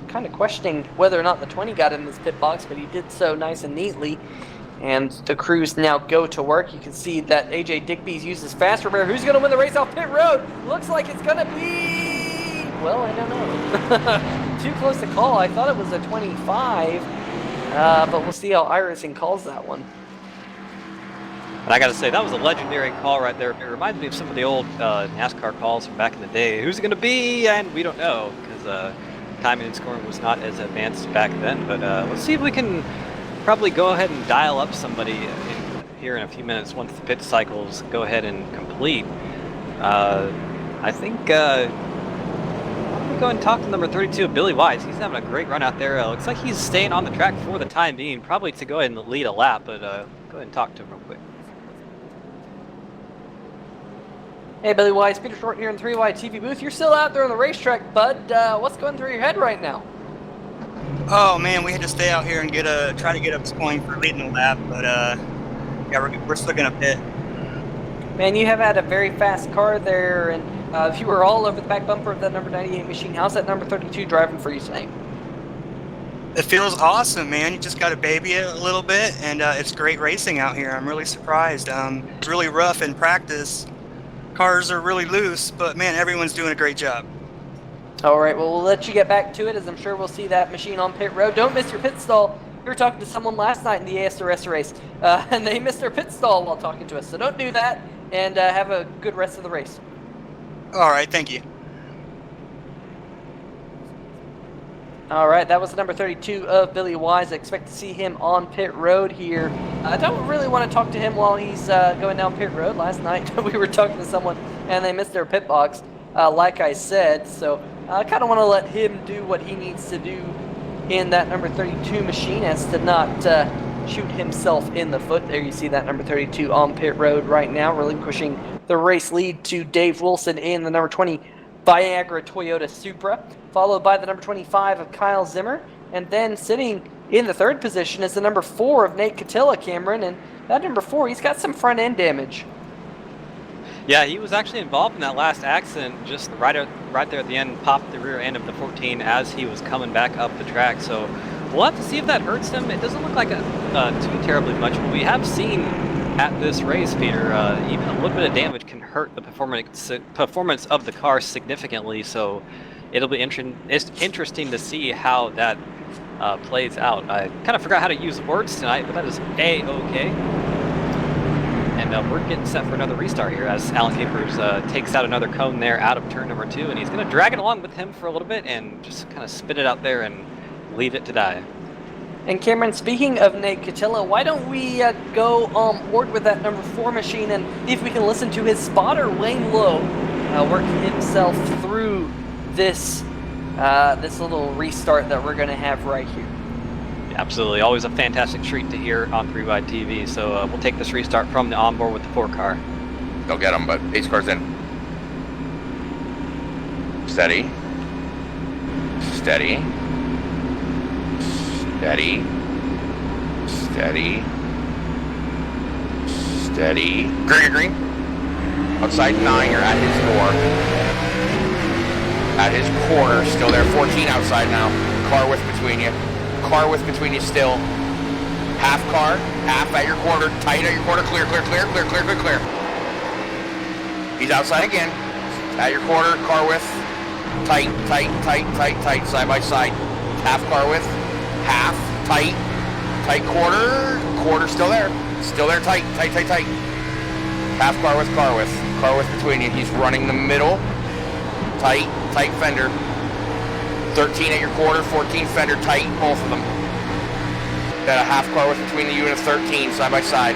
kind of questioning whether or not the 20 got in this pit box, but he did so nice and neatly. And the crews now go to work. You can see that AJ Digby's uses fast repair. Who's going to win the race off pit road? Looks like it's going to be... Well, I don't know. Too close to call. I thought it was a 25. But we'll see how Iverson calls that one. And I got to say, that was a legendary call right there. It reminds me of some of the old NASCAR calls from back in the day. Who's it going to be? And we don't know, because timing and scoring was not as advanced back then. But let's see if we can probably go ahead and dial up somebody here in a few minutes once the pit cycles go ahead and complete. I think I'm going to go and talk to number 32, Billy Wise. He's having a great run out there. Looks like he's staying on the track for the time being, probably to go ahead and lead a lap, but go ahead and talk to him real quick. Hey Billy Wise, Peter Short here in 3Y TV booth. You're still out there on the racetrack, bud. What's going through your head right now? Oh man, we had to stay out here and try to get up point for leading the lap, but yeah, we're still gonna pit. Man, you have had a very fast car there, and you were all over the back bumper of that number 98 machine. How's that number 32 driving for you tonight? It feels awesome, man. You just got to baby it a little bit, and it's great racing out here. I'm really surprised. It's really rough in practice. Cars are really loose, but man, everyone's doing a great job. All right, well, we'll let you get back to it, as I'm sure we'll see that machine on pit road. Don't miss your pit stall. We were talking to someone last night in the ASRS race, and they missed their pit stall while talking to us. So don't do that, and have a good rest of the race. All right, thank you. All right, that was the number 32 of Billy Wise. I expect to see him on pit road here. I don't really want to talk to him while he's going down pit road. Last night we were talking to someone, and they missed their pit box, like I said. So I kind of want to let him do what he needs to do in that number 32 machine, as to not shoot himself in the foot. There you see that number 32 on pit road right now, relinquishing the race lead to Dave Wilson in the number 20 Viagra Toyota Supra, followed by the number 25 of Kyle Zimmer, and then sitting in the third position is the number 4 of Nate Catilla, Cameron, and that number 4, he's got some front end damage. Yeah, he was actually involved in that last accident, just right there at the end, popped the rear end of the 14 as he was coming back up the track. So we'll have to see if that hurts him. It doesn't look like too terribly much, but we have seen at this race, Peter, even a little bit of damage can hurt the performance of the car significantly. So it'll be interesting to see how that plays out. I kind of forgot how to use words tonight, but that is A-okay. And we're getting set for another restart here as Alan Capers takes out another cone there out of turn number 2, and he's going to drag it along with him for a little bit and just kind of spit it out there and leave it to die. And Cameron, speaking of Nate Catilla, why don't we go on board with that number 4 machine and see if we can listen to his spotter, Wayne Lowe, working himself through this this little restart that we're going to have right here. Absolutely. Always a fantastic treat to hear on 3Y TV. So we'll take this restart from the onboard with the 4 car. Go get him, but pace car's in. Steady. Steady. Steady. Steady. Steady. Green, green. Outside 9, you're at his door. At his corner, still there. 14 outside now. Car width between you. Car width between you still. Half car, half at your corner, tight at your corner, clear, clear, clear, clear, clear, clear, clear. He's outside again. At your corner, car width. Tight, tight, tight, tight, tight, side by side. Half car width, half, tight, tight quarter, quarter still there. Still there, tight, tight, tight, tight. Half car width between you. He's running the middle. Tight, tight fender. 13 at your quarter, 14 fender, tight, both of them. Got a half car width between you and a 13, side by side.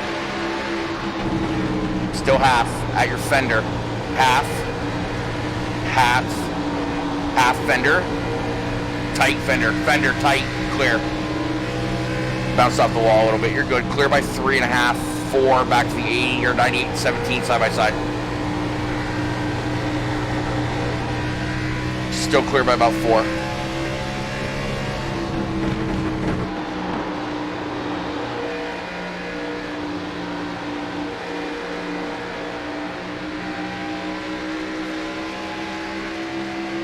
Still half at your fender. Half, half, half fender, tight fender, fender, tight, clear. Bounce off the wall a little bit, you're good. Clear by 3.5, 4, back to the 80 or 98, 17, side by side. Still clear by about 4.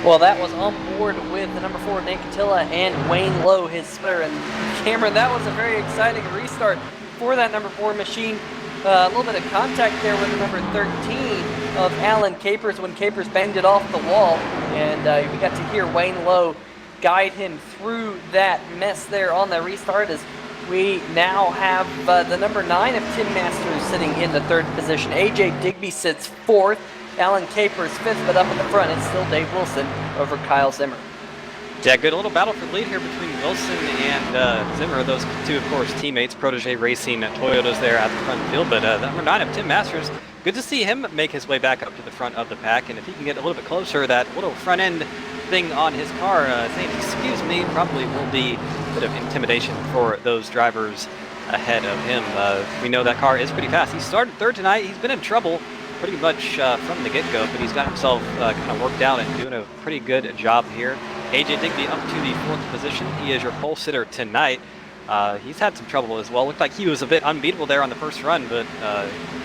Well, that was on board with the number 4, Nate Catilla, and Wayne Lowe, his splitter. And Cameron, that was a very exciting restart for that number 4 machine. A little bit of contact there with the number 13 of Alan Capers when Capers banged it off the wall. And we got to hear Wayne Lowe guide him through that mess there on the restart, as we now have the number 9 of Tim Masters sitting in the 3rd position. AJ Digby sits 4th. Alan Capers 5th, but up in the front, it's still Dave Wilson over Kyle Zimmer. Yeah, good little battle for lead here between Wilson and Zimmer. Those two, of course, teammates. Protege Racing Toyotas there at the front field. But number 9 of Tim Masters, good to see him make his way back up to the front of the pack. And if he can get a little bit closer, that little front end thing on his car, saying excuse me, probably will be a bit of intimidation for those drivers ahead of him. We know that car is pretty fast. He started 3rd tonight. He's been in trouble pretty much from the get-go, but he's got himself kind of worked out and doing a pretty good job here. AJ Digby up to the 4th position. He is your pole sitter tonight. He's had some trouble as well. Looked like he was a bit unbeatable there on the first run, but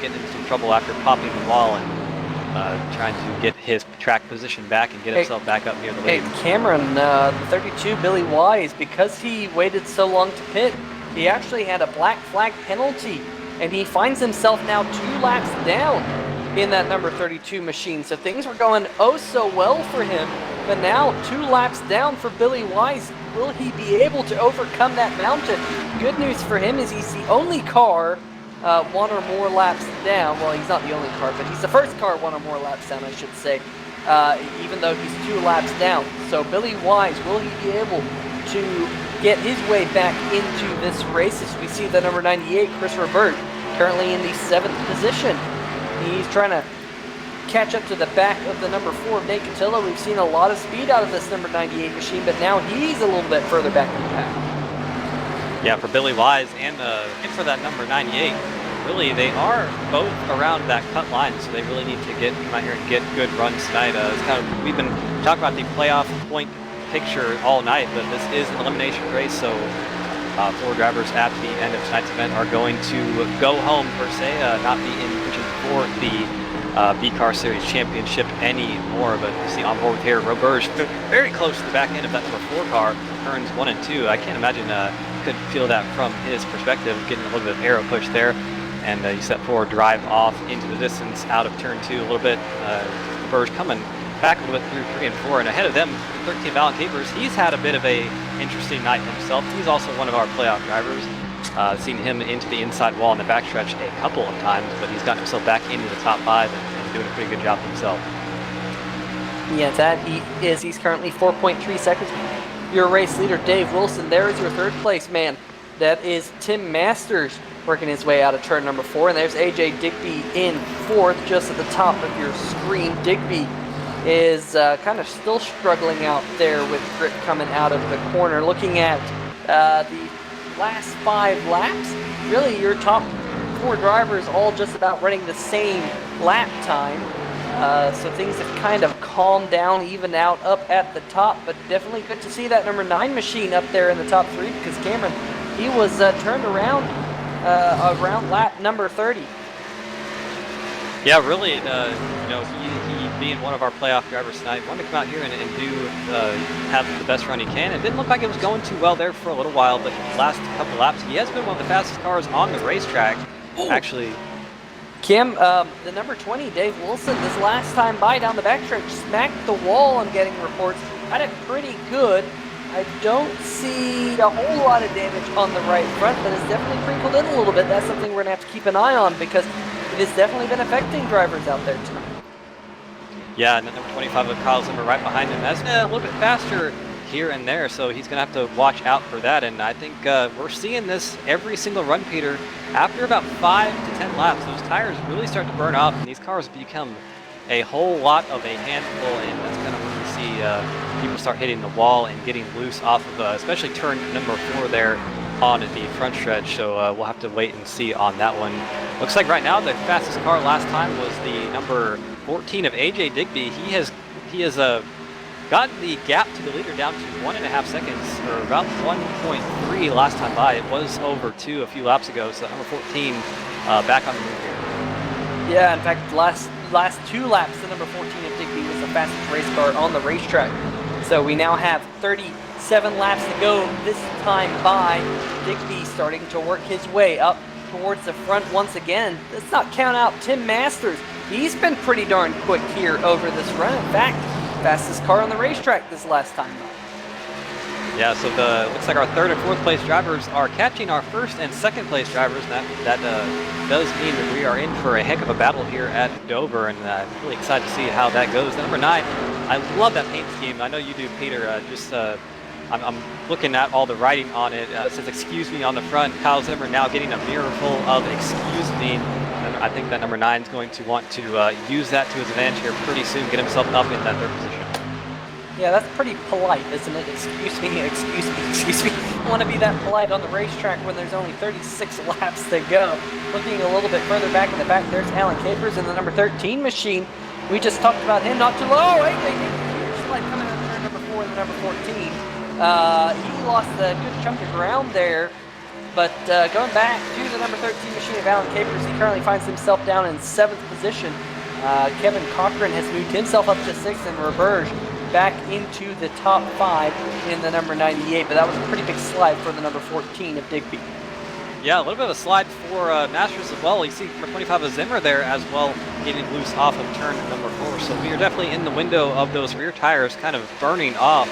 getting into some trouble after popping the wall and trying to get his track position back and get himself back up near the lead. Hey, Cameron, the 32, Billy Wise, because he waited so long to pit, he actually had a black flag penalty, and he finds himself now 2 laps down in that number 32 machine. So things were going oh so well for him, but now 2 laps down for Billy Wise. Will he be able to overcome that mountain? Good news for him is he's the only car 1 or more laps down. Well, he's not the only car, but he's the first car 1 or more laps down, I should say, even though he's 2 laps down. So Billy Wise, will he be able to get his way back into this race? As we see the number 98, Chris Robert, currently in the 7th position. He's trying to catch up to the back of the number 4 of Nate Catilla. We've seen a lot of speed out of this number 98 machine, but now he's a little bit further back in the pack. Yeah, for Billy Wise and for that number 98, really they are both around that cut line, so they really need to come out here and get good runs tonight. It's kind of, we've been talking about the playoff point picture all night, but this is an elimination race, so 4 drivers at the end of tonight's event are going to go home per se, not be in contention for the B-Car Series Championship anymore. But you see on board with here, Roberge very close to the back end of that number 4 car, turns 1 and 2. I can't imagine could feel that from his perspective, getting a little bit of aero push there. And you set 4 drive off into the distance out of turn 2 a little bit. Roberge coming back a little bit through 3 and 4, and ahead of them, 13 Alan Capers. He's had a bit of a interesting night himself. He's also one of our playoff drivers. Seen him into the inside wall in the backstretch a couple of times, but he's gotten himself back into the top 5 and doing a pretty good job himself. Yeah, that he is. He's currently 4.3 seconds. Your race leader, Dave Wilson, there is your 3rd place man. That is Tim Masters working his way out of turn number 4, and there's AJ Digby in 4th, just at the top of your screen. Digby is kind of still struggling out there with grip coming out of the corner. Looking at the last 5 laps, really your top 4 drivers all just about running the same lap time. So things have kind of calmed down, even out up at the top, but definitely good to see that number 9 machine up there in the top 3, because Cameron, he was turned around around lap number 30. Yeah, really, he being one of our playoff drivers tonight, wanted to come out here and do have the best run he can. It didn't look like it was going too well there for a little while, but the last couple laps, he has been one of the fastest cars on the racetrack. Ooh. Actually, Kim, the number 20, Dave Wilson, this last time by down the backstretch, smacked the wall. I'm getting reports. Had it pretty good. I don't see a whole lot of damage on the right front, but it's definitely crinkled in a little bit. That's something we're going to have to keep an eye on, because it has definitely been affecting drivers out there tonight. Yeah, and then number 25 of Kyle Zimmer right behind him. That's a little bit faster here and there, so he's going to have to watch out for that. And I think we're seeing this every single run, Peter. After about 5 to 10 laps, those tires really start to burn off, and these cars become a whole lot of a handful, and that's kind of when we see people start hitting the wall and getting loose off of, especially turn number 4 there on the front stretch. So we'll have to wait and see on that one. Looks like right now the fastest car last time was the number 14 of AJ Digby. He has gotten the gap to the leader down to 1.5 seconds, or about 1.3 last time by. It was over 2 a few laps ago, so number 14 back on the move here. Yeah, in fact, last 2 laps, the number 14 of Digby was the fastest race car on the racetrack. So we now have 37 laps to go this time by. Digby starting to work his way up towards the front once again. Let's not count out Tim Masters. He's been pretty darn quick here over this run. In fact, fastest car on the racetrack this last time by. Yeah, so looks like our 3rd and 4th place drivers are catching our 1st and 2nd place drivers. That does mean that we are in for a heck of a battle here at Dover, and I'm really excited to see how that goes. The number 9, I love that paint scheme. I know you do, Peter. I'm looking at all the writing on it. It says "excuse me" on the front. Kyle Zimmer now getting a mirror full of "excuse me." And I think that number 9 is going to want to use that to his advantage here pretty soon, get himself up in that 3rd position. Yeah, that's pretty polite, isn't it? Excuse me, excuse me, excuse me. You want to be that polite on the racetrack when there's only 36 laps to go. Looking a little bit further back in the back, there's Alan Capers in the number 13 machine. We just talked about him not too long. Oh, huge slide coming out of turn number 4 and the number 14. He lost a good chunk of ground there. But going back to the number 13 machine of Alan Capers, he currently finds himself down in 7th position. Kevin Cochran has moved himself up to 6th, and Roberge back into the top 5 in the number 98. But that was a pretty big slide for the number 14 of Digby. Yeah, a little bit of a slide for Masters as well. You see number 25 of Zimmer there as well, getting loose off of turn number 4. So we are definitely in the window of those rear tires kind of burning off.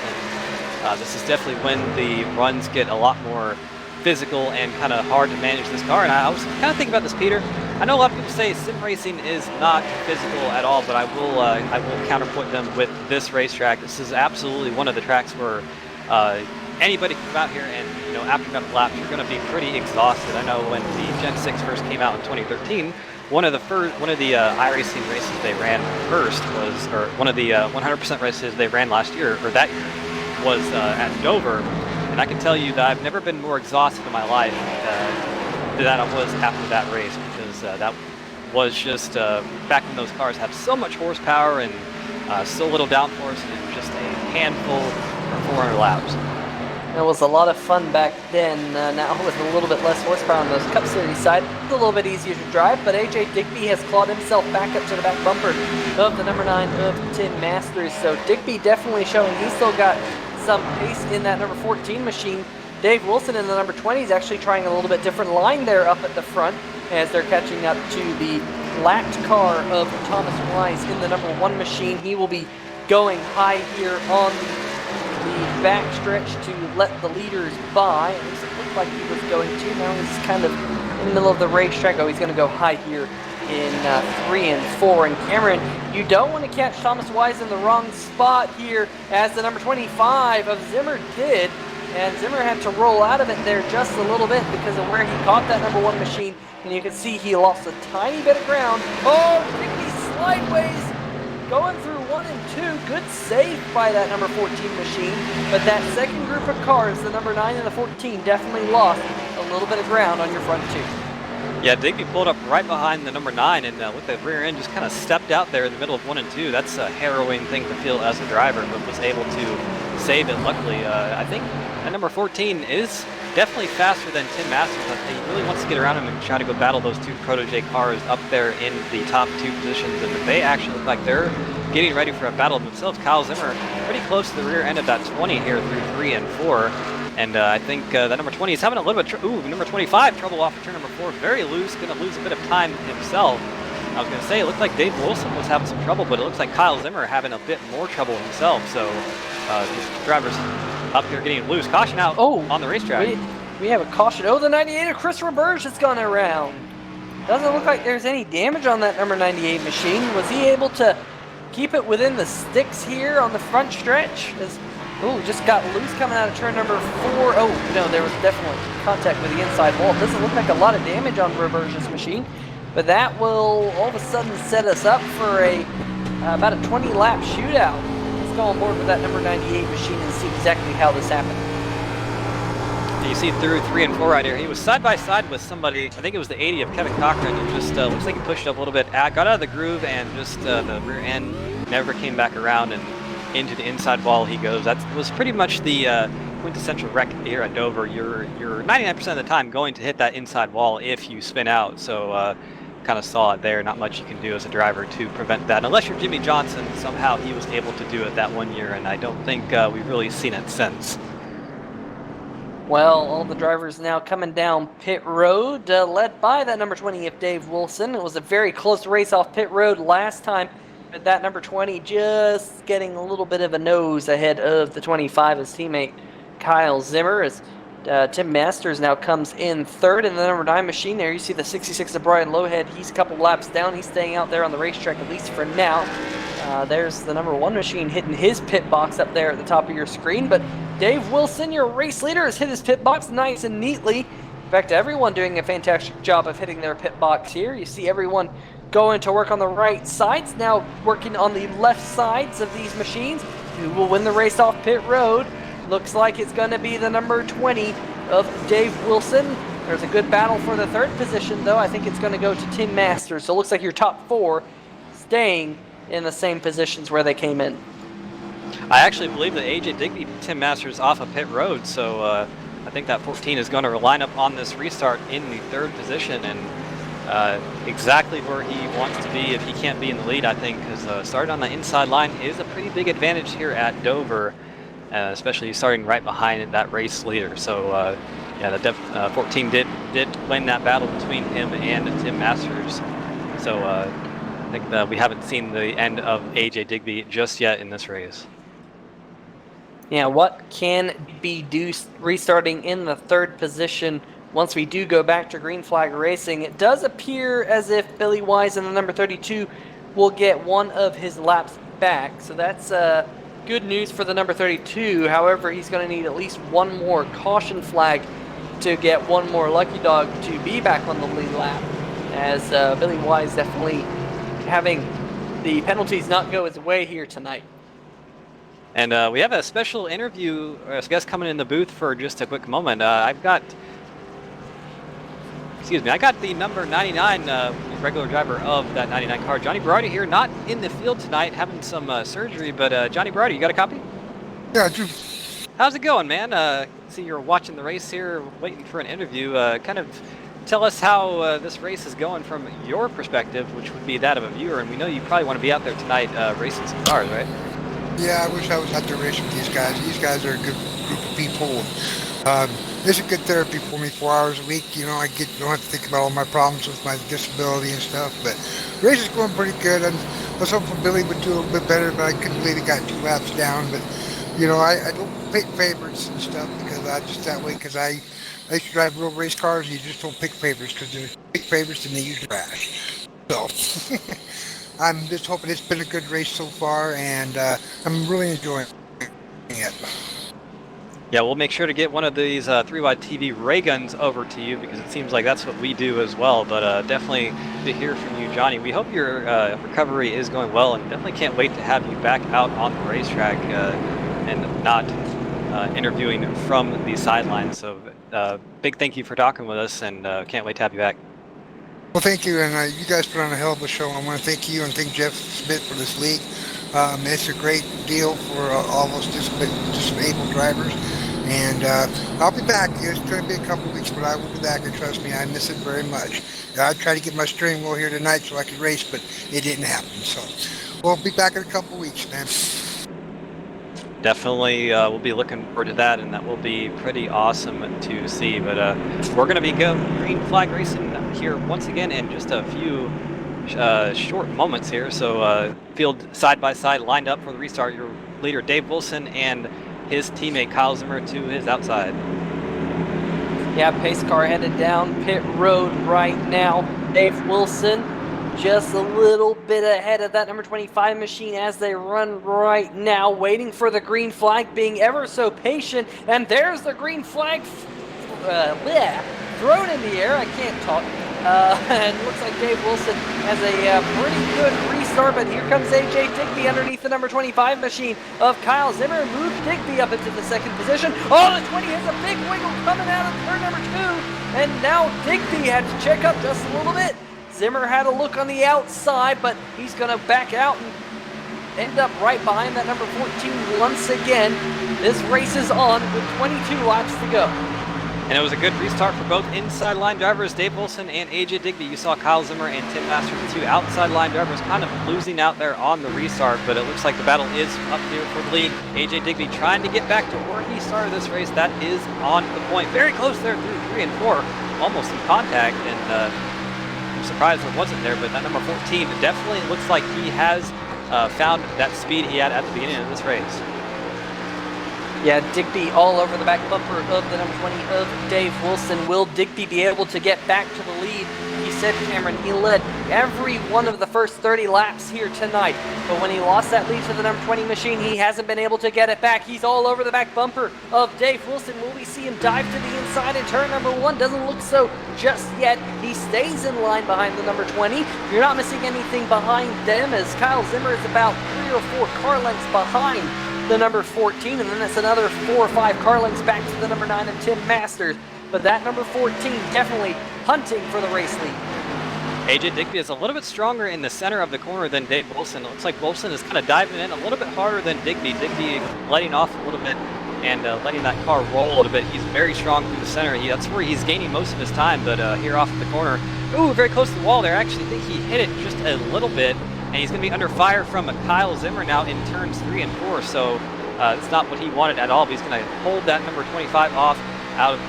And this is definitely when the runs get a lot more physical and kind of hard to manage this car. And I was kind of thinking about this, Peter. I know a lot of people say sim racing is not physical at all, but I will counterpoint them with this racetrack. This is absolutely one of the tracks where anybody can come out here and, after enough laps, you're going to be pretty exhausted. I know when the Gen 6 first came out in 2013, one of the iRacing races they ran first was, or one of the 100% races they ran last year, or that year, was at Dover. And I can tell you that I've never been more exhausted in my life than I was after that race, because that was just back when those cars had so much horsepower and so little downforce, and just a handful for 400 laps. It was a lot of fun back then. Now with a little bit less horsepower on those Cup Series side, it's a little bit easier to drive, but AJ Digby has clawed himself back up to the back bumper of the number 9 of Tim Masters. So Digby definitely showing he's still got some pace in that number 14 machine. Dave Wilson in the number 20 is actually trying a little bit different line there up at the front as they're catching up to the lapped car of Thomas Wise in the number 1 machine. He will be going high here on the back stretch to let the leaders by. At least it looked like he was going to. Now he's kind of in the middle of the racetrack. Oh, he's going to go high here in 3 and 4. And Cameron, you don't want to catch Thomas Wise in the wrong spot here, as the number 25 of Zimmer did. And Zimmer had to roll out of it there just a little bit because of where he caught that number 1 machine. And you can see he lost a tiny bit of ground. Oh, Digby slideways going through 1 and 2. Good save by that number 14 machine. But that second group of cars, the number 9 and the 14, definitely lost a little bit of ground on your front 2. Yeah, Digby pulled up right behind the number 9, and with the rear end just kind of stepped out there in the middle of 1 and 2. That's a harrowing thing to feel as a driver, but was able to save it. Luckily, I think that number 14 is definitely faster than Tim Masters. He really wants to get around him and try to go battle those 2 protege cars up there in the top 2 positions, and they actually look like they're getting ready for a battle themselves. Kyle Zimmer pretty close to the rear end of that 20 here through 3 and 4. And I think that number 20 is having a little bit number 25 trouble off of turn number 4. Very loose, going to lose a bit of time himself. I was going to say, it looked like Dave Wilson was having some trouble, but it looks like Kyle Zimmer having a bit more trouble himself. So these drivers up here getting loose. Caution out on the racetrack. We have a caution. Oh, the 98 of Chris Roberge has gone around. Doesn't look like there's any damage on that number 98 machine. Was he able to keep it within the sticks here on the front stretch? Just got loose coming out of turn number 4. Oh, no, there was definitely contact with the inside wall. It doesn't look like a lot of damage on Roberge's machine, but that will all of a sudden set us up for about a 20-lap shootout. Let's go on board with that number 98 machine and see exactly how this happened. You see through 3 and 4 right here. He was side by side with somebody. I think it was the 80 of Kevin Cochran. It just looks like he pushed up a little bit, got out of the groove, and just the rear end never came back around. And into the inside wall he goes. That was pretty much the quintessential wreck here at Dover. You're 99% of the time going to hit that inside wall if you spin out. So kind of saw it there. Not much you can do as a driver to prevent that, unless you're Jimmy Johnson. Somehow he was able to do it that one year, and I don't think we've really seen it since. Well, all the drivers now coming down pit road, led by that number 20 of Dave Wilson. It was a very close race off pit road last time, but that number 20 just getting a little bit of a nose ahead of the 25, his teammate Kyle Zimmer, as Tim Masters now comes in third in the number 9 machine. There you see the 66 of Brian Lowhead. He's a couple laps down. He's staying out there on the racetrack, at least for now. There's the number 1 machine hitting his pit box up there at the top of your screen. But Dave Wilson, your race leader, has hit his pit box nice and neatly. In fact, everyone doing a fantastic job of hitting their pit box here. You see everyone going to work on the right sides, now working on the left sides of these machines. Who will win the race off pit road? Looks like it's going to be the number 20 of Dave Wilson. There's a good battle for the third position, though. I think it's going to go to Tim Masters. So it looks like your top 4 staying in the same positions where they came in. I actually believe that AJ Digby beat Tim Masters off of pit road, so I think that 14 is going to line up on this restart in the third position, and exactly where he wants to be if he can't be in the lead, I think, because starting on the inside line is a pretty big advantage here at Dover. Especially starting right behind that race leader. So yeah, the 14 did win that battle between him and Tim Masters. So I think that we haven't seen the end of AJ Digby just yet in this race. Yeah, what can be do restarting in the third position once we do go back to green flag racing? It does appear as if Billy Wise in the number 32 will get one of his laps back. So that's good news for the number 32. However, he's going to need at least one more caution flag to get one more lucky dog to be back on the lead lap, as Billy Wise definitely having the penalties not go his way here tonight. And we have a special interview guest coming in the booth for just a quick moment. I got the number 99 regular driver of that 99 car, Johnny Berardi, here, not in the field tonight, having some surgery, but Johnny Berardi, you got a copy? Yeah, I do. How's it going, man? See, you're watching the race here, waiting for an interview. Kind of tell us how this race is going from your perspective, which would be that of a viewer, and we know you probably want to be out there tonight racing some cars, right? Yeah, I wish I was out there racing with these guys. These guys are a good group of people. It's a good therapy for me 4 hours a week. You know, I don't have to think about all my problems with my disability and stuff. But the race is going pretty good. I was hoping Billy would do a little bit better, but I couldn't believe he got 2 laps down. But, you know, I don't pick favorites and stuff because I just that way because I used to drive real race cars and you just don't pick favorites because they're pick favorites and they usually crash. So I'm just hoping it's been a good race so far, and I'm really enjoying it. Yeah, we'll make sure to get one of these 3-wide TV ray guns over to you because it seems like that's what we do as well. But definitely to hear from you, Johnny. We hope your recovery is going well, and definitely can't wait to have you back out on the racetrack and not interviewing from the sidelines. So big thank you for talking with us, and can't wait to have you back. Well, thank you, and you guys put on a hell of a show. I want to thank you and thank Jeff Smith for this league. It's a great deal for all of us disabled drivers. And I'll be back. It's going to be a couple of weeks, but I will be back, and trust me, I miss it very much. I tried to get my steering wheel here tonight so I could race, but it didn't happen. So we'll be back in a couple of weeks, man. Definitely, we'll be looking forward to that, and that will be pretty awesome to see. But we're going to be green flag racing here once again in just a few short moments here. So field side by side lined up for the restart. Your leader Dave Wilson and his teammate Kyle Zimmer to his outside. Yeah, pace car headed down pit road right now. Dave Wilson just a little bit ahead of that number 25 machine as they run right now, waiting for the green flag, being ever so patient. And there's the green flag thrown in the air. I can't talk. And it looks like Dave Wilson has a pretty good restart, but here comes AJ Digby underneath the number 25 machine of Kyle Zimmer. Moved Digby up into the second position. Oh, the 20 has a big wiggle coming out of turn number 2, and now Digby had to check up just a little bit. Zimmer had a look on the outside, but he's going to back out, end up right behind that number 14 once again. This race is on with 22 laps to go. And it was a good restart for both inside line drivers, Dave Wilson and AJ Digby. You saw Kyle Zimmer and Tim Masters, the two outside line drivers, kind of losing out there on the restart, but it looks like the battle is up here for the lead. AJ Digby trying to get back to where he started this race. That is on the point. Very close there through 3 and 4, almost in contact, and I'm surprised it wasn't there, but that number 14 definitely looks like he has found that speed he had at the beginning of this race. Yeah, Digby all over the back bumper of the number 20 of Dave Wilson. Will Digby be able to get back to the lead? He said, Cameron, he led every one of the first 30 laps here tonight. But when he lost that lead to the number 20 machine, he hasn't been able to get it back. He's all over the back bumper of Dave Wilson. Will we see him dive to the inside in turn number 1? Doesn't look so just yet. He stays in line behind the number 20. You're not missing anything behind them, as Kyle Zimmer is about 3 or 4 car lengths behind the number 14, and then it's another 4 or 5 car lengths back to the number 9 of Tim Masters. But that number 14 definitely hunting for the race lead. AJ Digby is a little bit stronger in the center of the corner than Dave Wilson. It looks like Wilson is kind of diving in a little bit harder than Digby. Digby letting off a little bit and letting that car roll a little bit. He's very strong through the center. That's where he's gaining most of his time, but here off the corner, ooh, very close to the wall there. I actually think he hit it just a little bit, and he's going to be under fire from Kyle Zimmer now in turns 3 and 4, so it's not what he wanted at all, but he's going to hold that number 25 off out of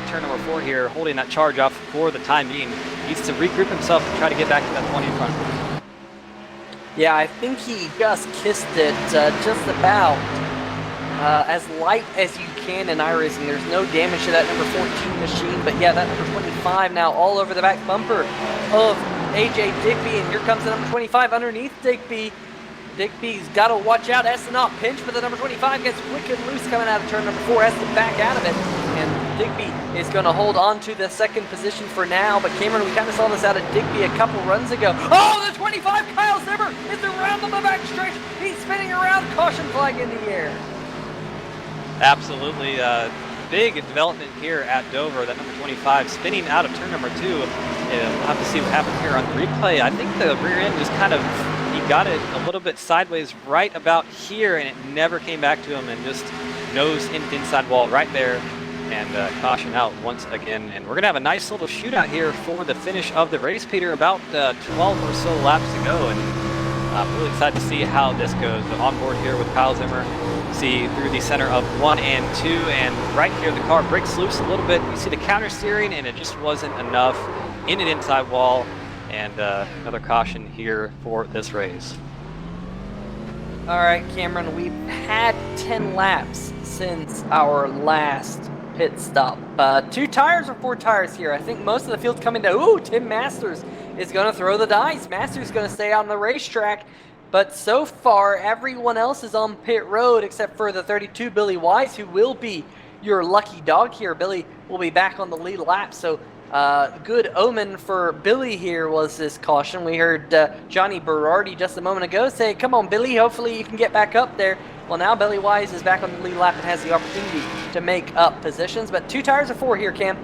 turn number 4 here, holding that charge off for the time being. He needs to regroup himself and try to get back to that 20 in front. Yeah, I think he just kissed it just about as light as you can in iRacing. There's no damage to that number 14 machine, but yeah, that number 25 now all over the back bumper of AJ Digby, and here comes the number 25 underneath Digby. Digby's got to watch out. Essenot pinch, but the number 25 gets quick and loose coming out of turn number 4. Has to back out of it, and Digby is going to hold on to the second position for now. But Cameron, we kind of saw this out of Digby a couple runs ago. Oh, the 25 Kyle Zimmer is around on the back stretch. He's spinning around, caution flag in the air. Absolutely. Big development here at Dover. That number 25 spinning out of turn number 2. We'll have to see what happens here on the replay. I think the rear end just kind of, he got it a little bit sideways right about here, and it never came back to him, and just nose inside wall right there, and caution out once again. And we're going to have a nice little shootout here for the finish of the race, Peter. About 12 or so laps to go, and I'm really excited to see how this goes. But on board here with Kyle Zimmer, see through the center of 1 and 2, and right here the car breaks loose a little bit. You see the counter steering, and it just wasn't enough in an inside wall, and another caution here for this race. All right, Cameron, we've had 10 laps since our last pit stop. 2 tires or 4 tires here. I think most of the field's coming to, ooh, Tim Masters is going to throw the dice. Masters going to stay on the racetrack. But so far, everyone else is on pit road except for the 32, Billy Wise, who will be your lucky dog here. Billy will be back on the lead lap, so good omen for Billy here was this caution. We heard Johnny Berardi just a moment ago say, come on, Billy, hopefully you can get back up there. Well, now Billy Wise is back on the lead lap and has the opportunity to make up positions. But 2 tires or 4 here, Cam?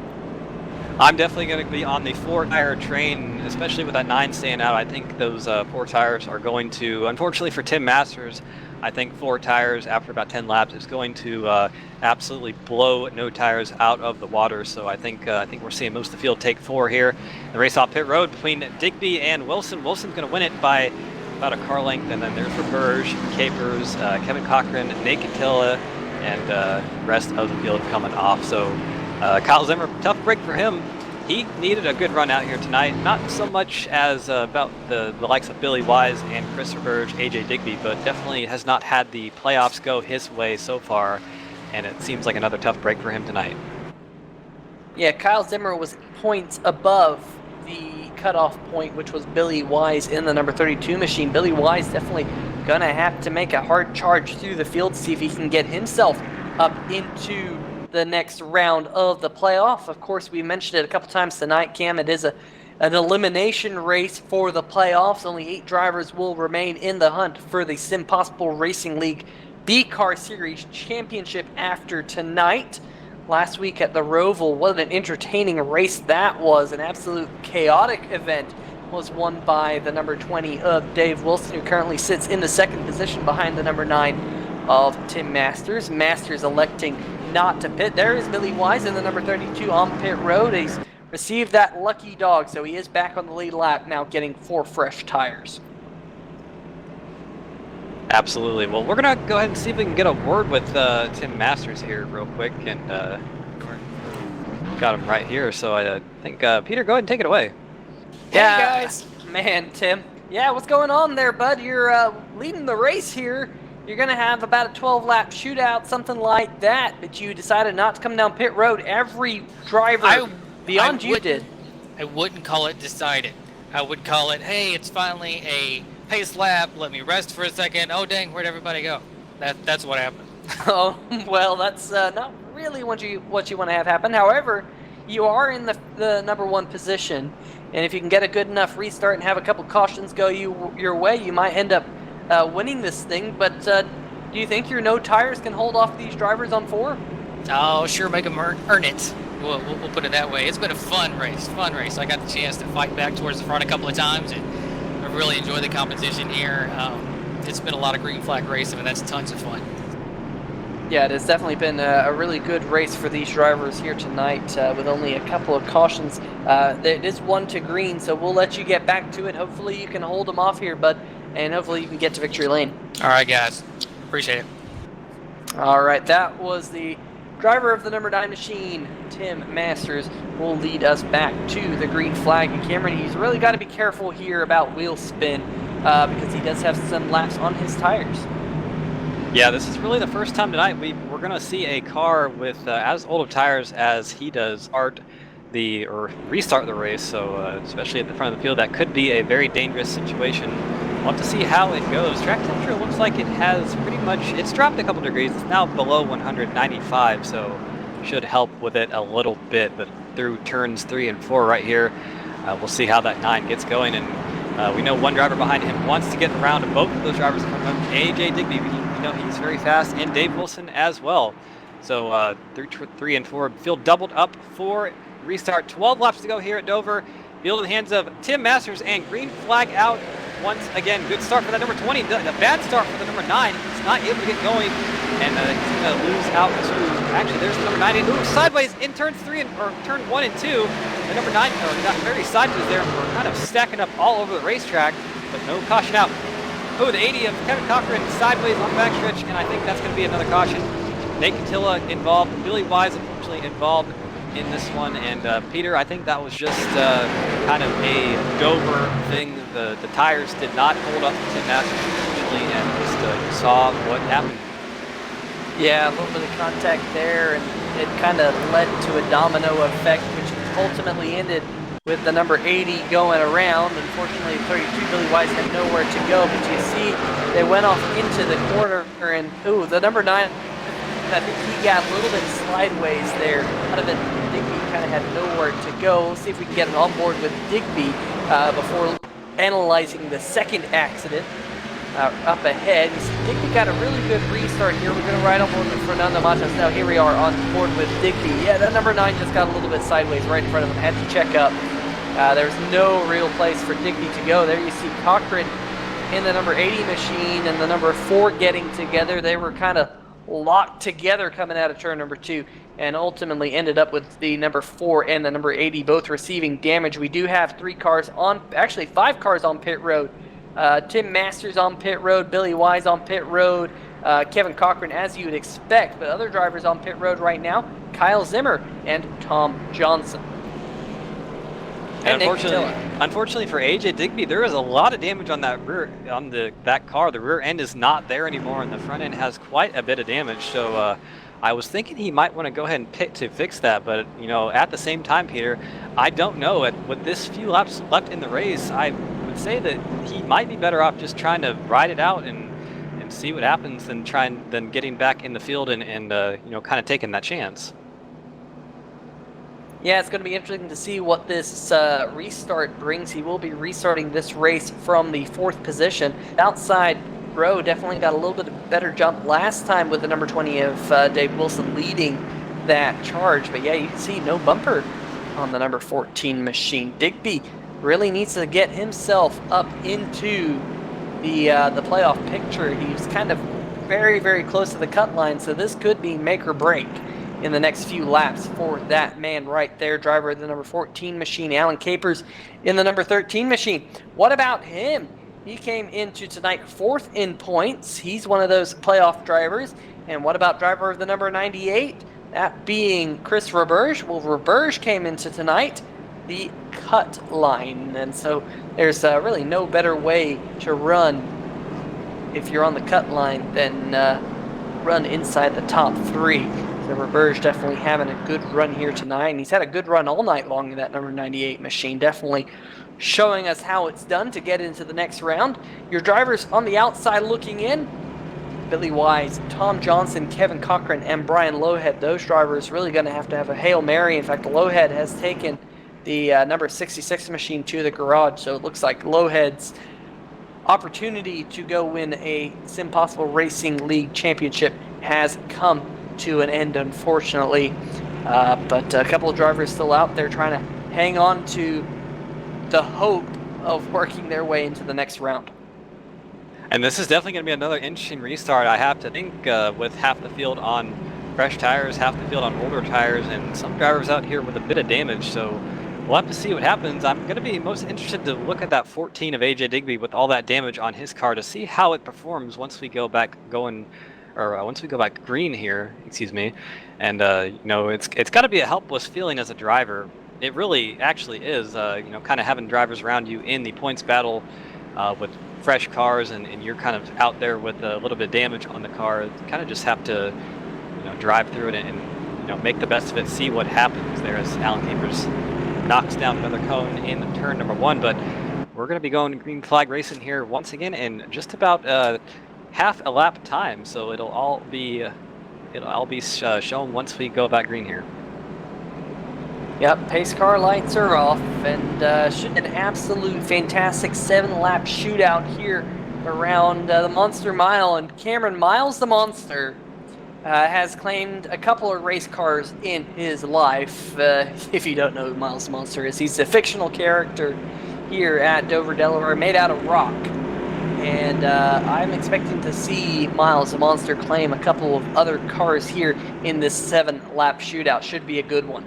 I'm definitely going to be on the 4-tire train, especially with that 9 staying out. I think those 4 tires are going to, unfortunately for Tim Masters, I think 4 tires after about 10 laps is going to absolutely blow no tires out of the water. So I think we're seeing most of the field take 4 here. The race off pit road between Digby and Wilson. Wilson's going to win it by about a car length, and then there's Roberge, Capers, Kevin Cochran, Nate Catilla, and rest of the field coming off. So Kyle Zimmer, tough break for him. He needed a good run out here tonight, not so much as about the likes of Billy Wise and Chris Roberge, AJ Digby, but definitely has not had the playoffs go his way so far, and it seems like another tough break for him tonight. Yeah, Kyle Zimmer was points above the cutoff point, which was Billy Wise in the number 32 machine. Billy Wise definitely going to have to make a hard charge through the field to see if he can get himself up into the next round of the playoff. Of course, we mentioned it a couple times tonight, Cam. It is an elimination race for the playoffs. Only 8 drivers will remain in the hunt for the SimPossible Racing League B-Car Series Championship after tonight. Last week at the Roval, what an entertaining race that was. An absolute chaotic event was won by the number 20 of Dave Wilson, who currently sits in the second position behind the number 9 of Tim Masters. Masters electing not to pit. There is Billy Wise in the number 32 on pit road. He's received that lucky dog, so he is back on the lead lap now, getting 4 fresh tires. Absolutely. Well, we're going to go ahead and see if we can get a word with Tim Masters here real quick. And got him right here. So I think, Peter, go ahead and take it away. Yeah, hey guys. Man, Tim. Yeah, what's going on there, bud? You're leading the race here. You're going to have about a 12-lap shootout, something like that, but you decided not to come down pit road. Every driver beyond you did. I wouldn't call it decided. I would call it, hey, it's finally a pace lap. Let me rest for a second. Oh, dang, where'd everybody go? That's what happened. Oh, well, that's not really what you want to have happen. However, you are in the number 1 position, and if you can get a good enough restart and have a couple cautions go your way, you might end up winning this thing. But do you think your no tires can hold off these drivers on 4? Oh, sure, make them earn it. We'll put it that way. It's been a fun race. I got the chance to fight back towards the front a couple of times, and I really enjoy the competition here. It's been a lot of green flag racing, and that's tons of fun. Yeah, it has definitely been a really good race for these drivers here tonight, with only a couple of cautions. It is 1 to green, so we'll let you get back to it. Hopefully you can hold them off here, bud, and hopefully you can get to victory lane. All right, guys. Appreciate it. All right, that was the driver of the number 9 machine, Tim Masters, will lead us back to the green flag. And Cameron, he's really got to be careful here about wheel spin, because he does have some laps on his tires. Yeah, this is really the first time tonight we're going to see a car with as old of tires as he does restart the race. So especially at the front of the field, that could be a very dangerous situation. We'll have to see how it goes. Track temperature looks like it has it's dropped a couple degrees. It's now below 195, so should help with it a little bit. But through turns 3 and 4 right here, we'll see how that 9 gets going. And we know one driver behind him wants to get around to both of those drivers from him. AJ Digby, he's very fast, and Dave Wilson as well. So through 3 and 4, field doubled up for restart. 12 laps to go here at Dover. Field in the hands of Tim Masters, and green flag out once again. Good start for that number 20. The bad start for the number 9. He's not able to get going, and he's going to lose out to, actually, there's the number 9. He moves sideways in turn 1 and 2. The number 9 got very sideways there, and we're kind of stacking up all over the racetrack, but no caution out. Oh, the 80 of Kevin Cochran sideways on the backstretch, and I think that's going to be another caution. Nate Catilla involved, Billy Wise unfortunately involved in this one, and Peter, I think that was just kind of a Dover thing. The tires did not hold up to Tim Masters unfortunately, and just saw what happened. Yeah, a little bit of contact there, and it kind of led to a domino effect, which ultimately ended with the number 80 going around. Unfortunately, 32 Billy Wise had nowhere to go, but you see they went off into the corner, and the number 9, I think he got a little bit sideways there. Out of it, Digby kind of had nowhere to go. We'll see if we can get it on board with Digby before analyzing the second accident up ahead. Digby got a really good restart here. We're going to ride on board with Fernando Matos. Now here we are on board with Digby. Yeah, that number 9 just got a little bit sideways right in front of him. Had to check up. There's no real place for Digby to go. There you see Cochran in the number 80 machine and the number 4 getting together. They were kind of locked together coming out of turn number 2, and ultimately ended up with the number 4 and the number 80 both receiving damage. We do have 5 cars on pit road. Tim Masters on pit road, Billy Wise on pit road, Kevin Cochran as you would expect, but other drivers on pit road right now, Kyle Zimmer and Tom Johnson. And unfortunately for AJ Digby, there is a lot of damage on that that car. The rear end is not there anymore, and the front end has quite a bit of damage. So I was thinking he might want to go ahead and pit to fix that, but at the same time, Peter, I don't know. With this few laps left in the race, I would say that he might be better off just trying to ride it out and see what happens than getting back in the field and kind of taking that chance. Yeah, it's going to be interesting to see what this restart brings. He will be restarting this race from the 4th position. Outside row definitely got a little bit of better jump last time with the number 20 of Dave Wilson leading that charge. But yeah, you can see no bumper on the number 14 machine. Digby really needs to get himself up into the playoff picture. He's kind of very, very close to the cut line, so this could be make or break in the next few laps for that man right there, driver of the number 14 machine, Alan Capers, in the number 13 machine. What about him? He came into tonight 4th in points. He's one of those playoff drivers. And what about driver of the number 98? That being Chris Roberge. Well, Roberge came into tonight the cut line. And so there's really no better way to run if you're on the cut line than run inside the top 3. So Roberge definitely having a good run here tonight. And he's had a good run all night long in that number 98 machine. Definitely showing us how it's done to get into the next round. Your drivers on the outside looking in: Billy Wise, Tom Johnson, Kevin Cochran, and Brian Lowhead. Those drivers really going to have a Hail Mary. In fact, Lowhead has taken the number 66 machine to the garage, so it looks like Lowhead's opportunity to go win a SimPossible Racing League championship has come to an end, unfortunately. But a couple of drivers still out there trying to hang on to the hope of working their way into the next round. And this is definitely going to be another interesting restart. I have to think with half the field on fresh tires, half the field on older tires, and some drivers out here with a bit of damage. So we'll have to see what happens. I'm going to be most interested to look at that 14 of AJ Digby with all that damage on his car to see how it performs once we go back once we go back green here. Excuse me. And you know, it's got to be a helpless feeling as a driver. It really actually is, you know, kind of having drivers around you in the points battle with fresh cars, and you're kind of out there with a little bit of damage on the car. You kind of just have to, you know, drive through it and you know, make the best of it, see what happens there as Alan Capers knocks down another cone in turn number 1. But we're going to be going green flag racing here once again in just about half a lap time, so it'll all be shown once we go back green here. Yep, pace car lights are off, and should an absolute fantastic 7-lap shootout here around the Monster Mile. And Cameron Miles the Monster has claimed a couple of race cars in his life. If you don't know who Miles the Monster is, he's a fictional character here at Dover, Delaware, made out of rock. And I'm expecting to see Miles the Monster claim a couple of other cars here in this 7-lap shootout. Should be a good one.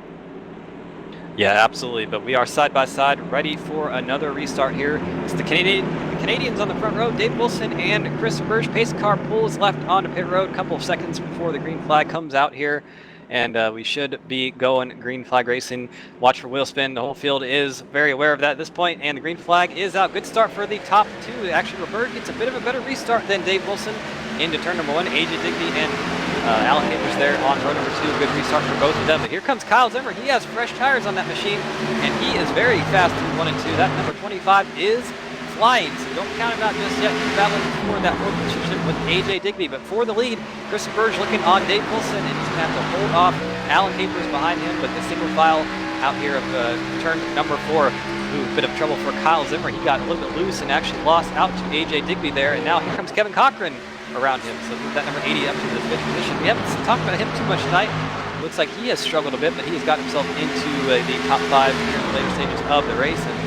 Yeah, absolutely. But we are side by side, ready for another restart here. It's the Canadians on the front row, Dave Wilson and Chris Burge. Pace car pulls left onto pit road a couple of seconds before the green flag comes out here. And we should be going green flag racing. Watch for wheel spin. The whole field is very aware of that at this point, and the green flag is out. Good start for the top 2. Actually, Roberge gets a bit of a better restart than Dave Wilson into turn number 1. AJ Digby and Alan Capers there on row number 2. Good restart for both of them. But here comes Kyle Zimmer. He has fresh tires on that machine, and he is very fast through 1 and 2. That number 25 is flying, so don't count him out just yet. He's battling for that road position with AJ Digby. But for the lead, Chris Burge looking on Dave Wilson, and he's going to have to hold off Alan Capers behind him. But the single file out here of turn number 4, ooh, bit of trouble for Kyle Zimmer. He got a little bit loose and actually lost out to AJ Digby there. And now here comes Kevin Cochran around him. So with that number 80 up to the 5th position. We haven't talked about him too much tonight. Looks like he has struggled a bit, but he has got himself into the top 5 here in the later stages of the race. And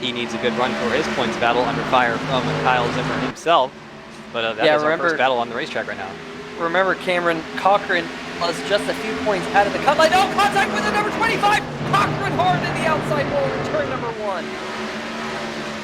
he needs a good run for his points battle under fire from Kyle Zimmer himself. But that is our first battle on the racetrack right now. Remember, Cameron, Cochran was just a few points out of the cut line. Oh, contact with the number 25! Cochran hard in the outside wall in turn number 1.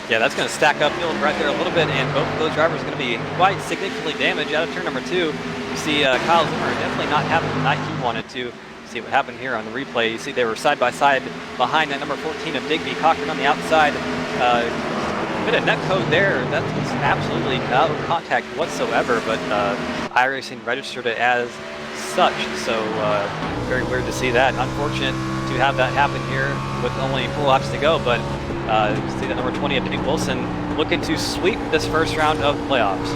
Yeah, that's going to stack up field right there a little bit, and both of those drivers are going to be quite significantly damaged out of turn number 2. You see Kyle Zimmer definitely not having the night he wanted to. See what happened here on the replay. You see they were side by side behind that number 14 of Digby. Cochran on the outside. A bit of net code there. That was absolutely no contact whatsoever, but iRacing registered it as such. So very weird to see that. Unfortunate to have that happen here with only 4 laps to go, but see that number 20 of Dave Wilson looking to sweep this first round of playoffs.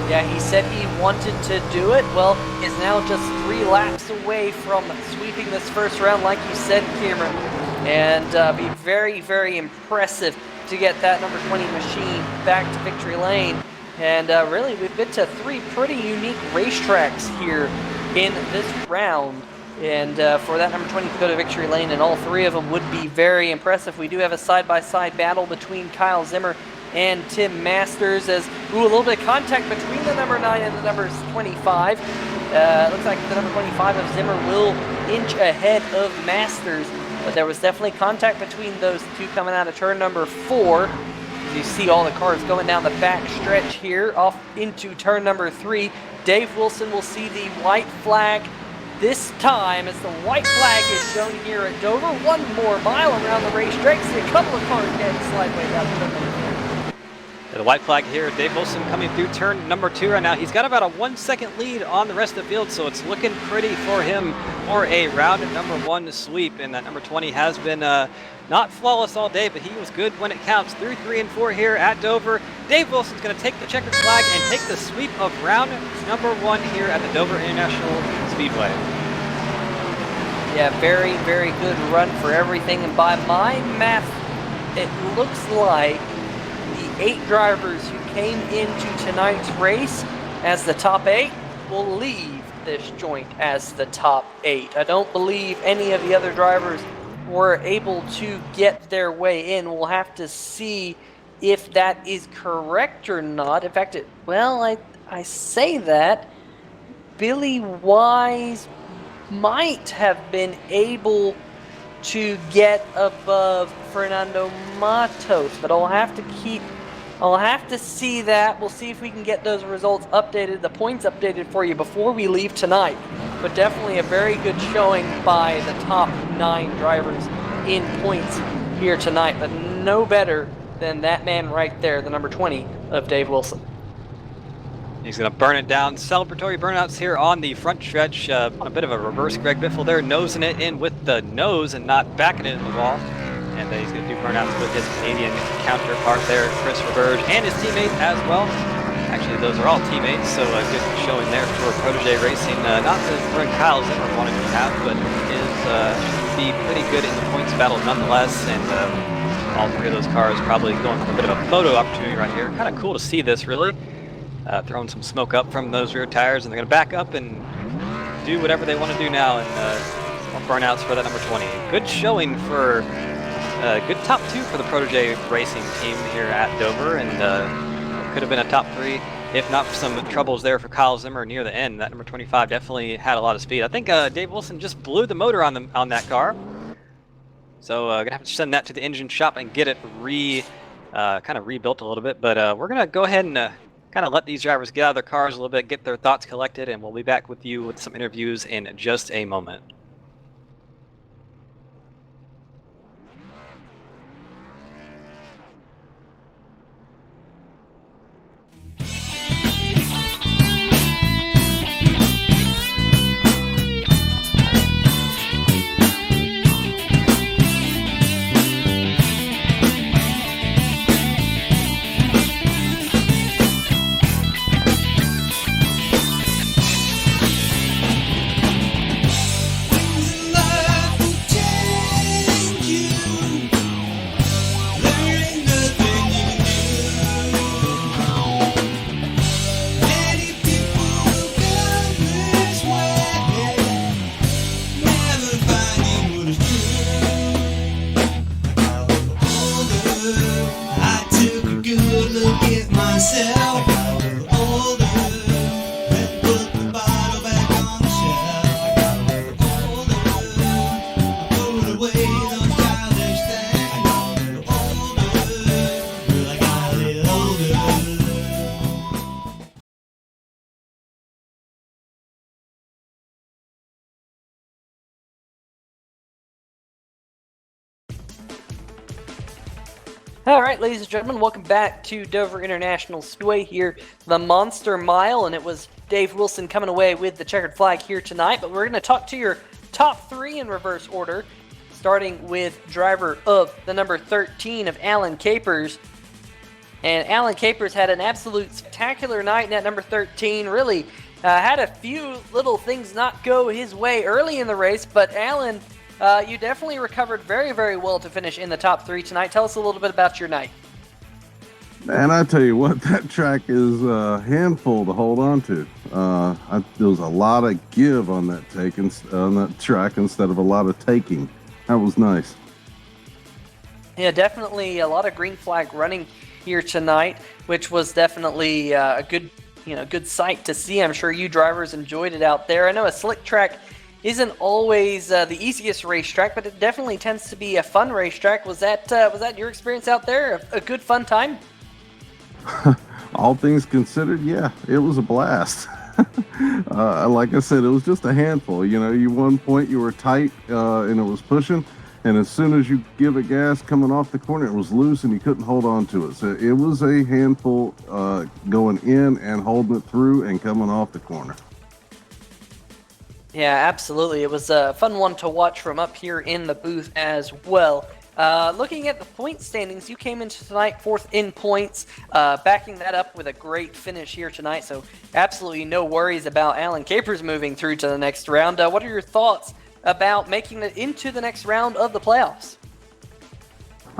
Yeah, he said he wanted to do it. Well, is now just 3 laps away from sweeping this first round, like you said, Cameron. And be very, very impressive to get that number 20 machine back to victory lane. And really, we've been to 3 pretty unique racetracks here in this round. And for that number 20 to go to victory lane, and all three of them would be very impressive. We do have a side-by-side battle between Kyle Zimmer and Tim Masters, as a little bit of contact between the number 9 and the number 25. Looks like the number 25 of Zimmer will inch ahead of Masters, but there was definitely contact between those two coming out of turn number 4. You see all the cars going down the back stretch here, off into turn number 3. Dave Wilson will see the white flag this time, as the white flag is shown here at Dover. One more mile around the racetrack. See a couple of cars getting sideways out of turn number 3. The white flag here, Dave Wilson coming through turn number 2 right now. He's got about a 1-second lead on the rest of the field, so it's looking pretty for him for a round number 1 sweep. And that number 20 has been not flawless all day, but he was good when it counts. Through 3 and 4 here at Dover. Dave Wilson's going to take the checkered flag and take the sweep of round number 1 here at the Dover International Speedway. Yeah, very, very good run for everything. And by my math, it looks like the 8 drivers who came into tonight's race as the top 8 will leave this joint as the top 8. I don't believe any of the other drivers were able to get their way in. We'll have to see if that is correct or not. In fact, I say that Billy Wise might have been able to get above Fernando Matos, but I'll have to see that. We'll see if we can get those results updated, the points updated for you before we leave tonight. But definitely a very good showing by the top 9 drivers in points here tonight, but no better than that man right there, the number 20 of Dave Wilson. He's going to burn it down. Celebratory burnouts here on the front stretch. A bit of a reverse Greg Biffle there, nosing it in with the nose and not backing it in the wall. And he's going to do burnouts with his Canadian counterpart there, Chris Reberge, and his teammate as well. Actually, those are all teammates, so a good showing there for Protege Racing. Not the run Kyle Zimmer wanted to have, but should be pretty good in the points battle nonetheless. And all 3 of those cars probably going for a bit of a photo opportunity right here. Kind of cool to see this, really. Throwing some smoke up from those rear tires, and they're going to back up and do whatever they want to do now, and more burnouts for that number 20. Good showing for good top 2 for the Protege Racing team here at Dover, and could have been a top 3 if not for some troubles there for Kyle Zimmer near the end. That number 25 definitely had a lot of speed. I think Dave Wilson just blew the motor on that car, so gonna have to send that to the engine shop and get it kind of rebuilt a little bit. But we're gonna go ahead and kind of let these drivers get out of their cars a little bit, get their thoughts collected, and we'll be back with you with some interviews in just a moment. All right, ladies and gentlemen, welcome back to Dover International Speedway here, the Monster Mile, and it was Dave Wilson coming away with the checkered flag here tonight, but we're going to talk to your top 3 in reverse order, starting with driver of the number 13 of Alan Capers. And Alan Capers had an absolute spectacular night in that number 13, really had a few little things not go his way early in the race, but Alan, you definitely recovered very, very well to finish in the top 3 tonight. Tell us a little bit about your night. And I tell you what, that track is a handful to hold on to. There was a lot of give on that on that track instead of a lot of taking. That was nice. Yeah, definitely a lot of green flag running here tonight, which was definitely a good sight to see. I'm sure you drivers enjoyed it out there. I know a slick track isn't always the easiest racetrack, but it definitely tends to be a fun racetrack. Was that your experience out there? A good fun time? All things considered, yeah, it was a blast. Like I said, it was just a handful. You one point you were tight and it was pushing, and as soon as you give it gas coming off the corner, it was loose and you couldn't hold on to it. So it was a handful going in and holding it through and coming off the corner. Yeah, absolutely. It was a fun one to watch from up here in the booth as well. Looking at the point standings, you came into tonight 4th in points, backing that up with a great finish here tonight. So absolutely no worries about Alan Capers moving through to the next round. What are your thoughts about making it into the next round of the playoffs?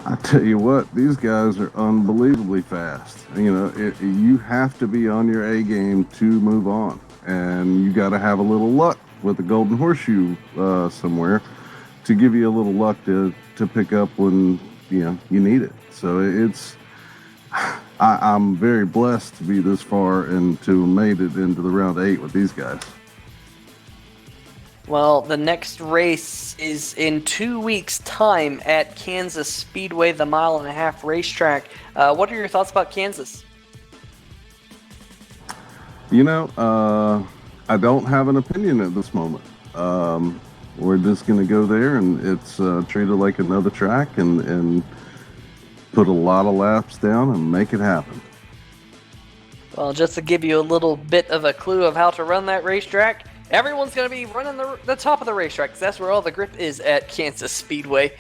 I tell you what, these guys are unbelievably fast. You have to be on your A game to move on, and you got to have a little luck with the golden horseshoe somewhere to give you a little luck to pick up when you need it. So I'm very blessed to be this far and to have made it into the round 8 with these guys. Well, the next race is in 2 weeks' time at Kansas Speedway, the 1.5-mile racetrack. What are your thoughts about Kansas? I don't have an opinion at this moment. We're just going to go there, and it's treated like another track and put a lot of laps down and make it happen. Well, just to give you a little bit of a clue of how to run that racetrack, everyone's going to be running the top of the racetrack, because that's where all the grip is at Kansas Speedway.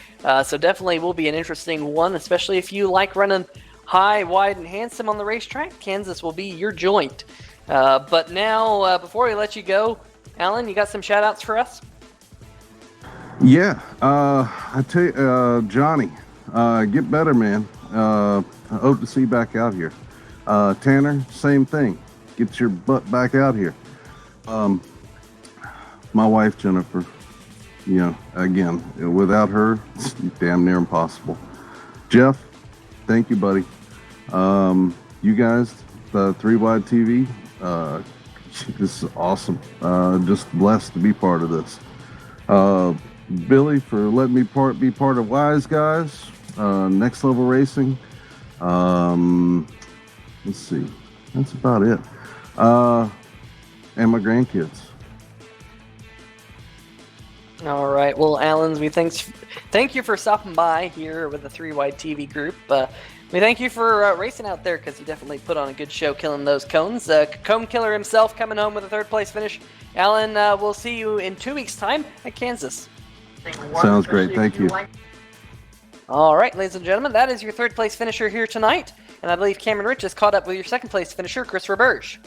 So definitely will be an interesting one, especially if you like running high, wide, and handsome on the racetrack. Kansas will be your joint. But now, before we let you go, Alan, you got some shout-outs for us? Yeah, I tell you, Johnny, get better, man. I hope to see you back out here. Tanner, same thing. Get your butt back out here. My wife, Jennifer, again, without her, it's damn near impossible. Jeff, thank you, buddy. You guys, the 3 Wide TV, this is awesome. Just blessed to be part of this. Billy, for letting me be part of Wise Guys, Next Level Racing. Let's see, that's about it. And my grandkids. All right. Well, Alan, thank you for stopping by here with the 3 Wide TV group. We thank you for racing out there, because you definitely put on a good show killing those cones. Cone Killer himself coming home with a 3rd place finish. Alan, we'll see you in 2 weeks' time at Kansas. Sounds great. Thank you. All right, ladies and gentlemen, that is your 3rd place finisher here tonight. And I believe Cameron Rich is caught up with your 2nd place finisher, Christopher Burge.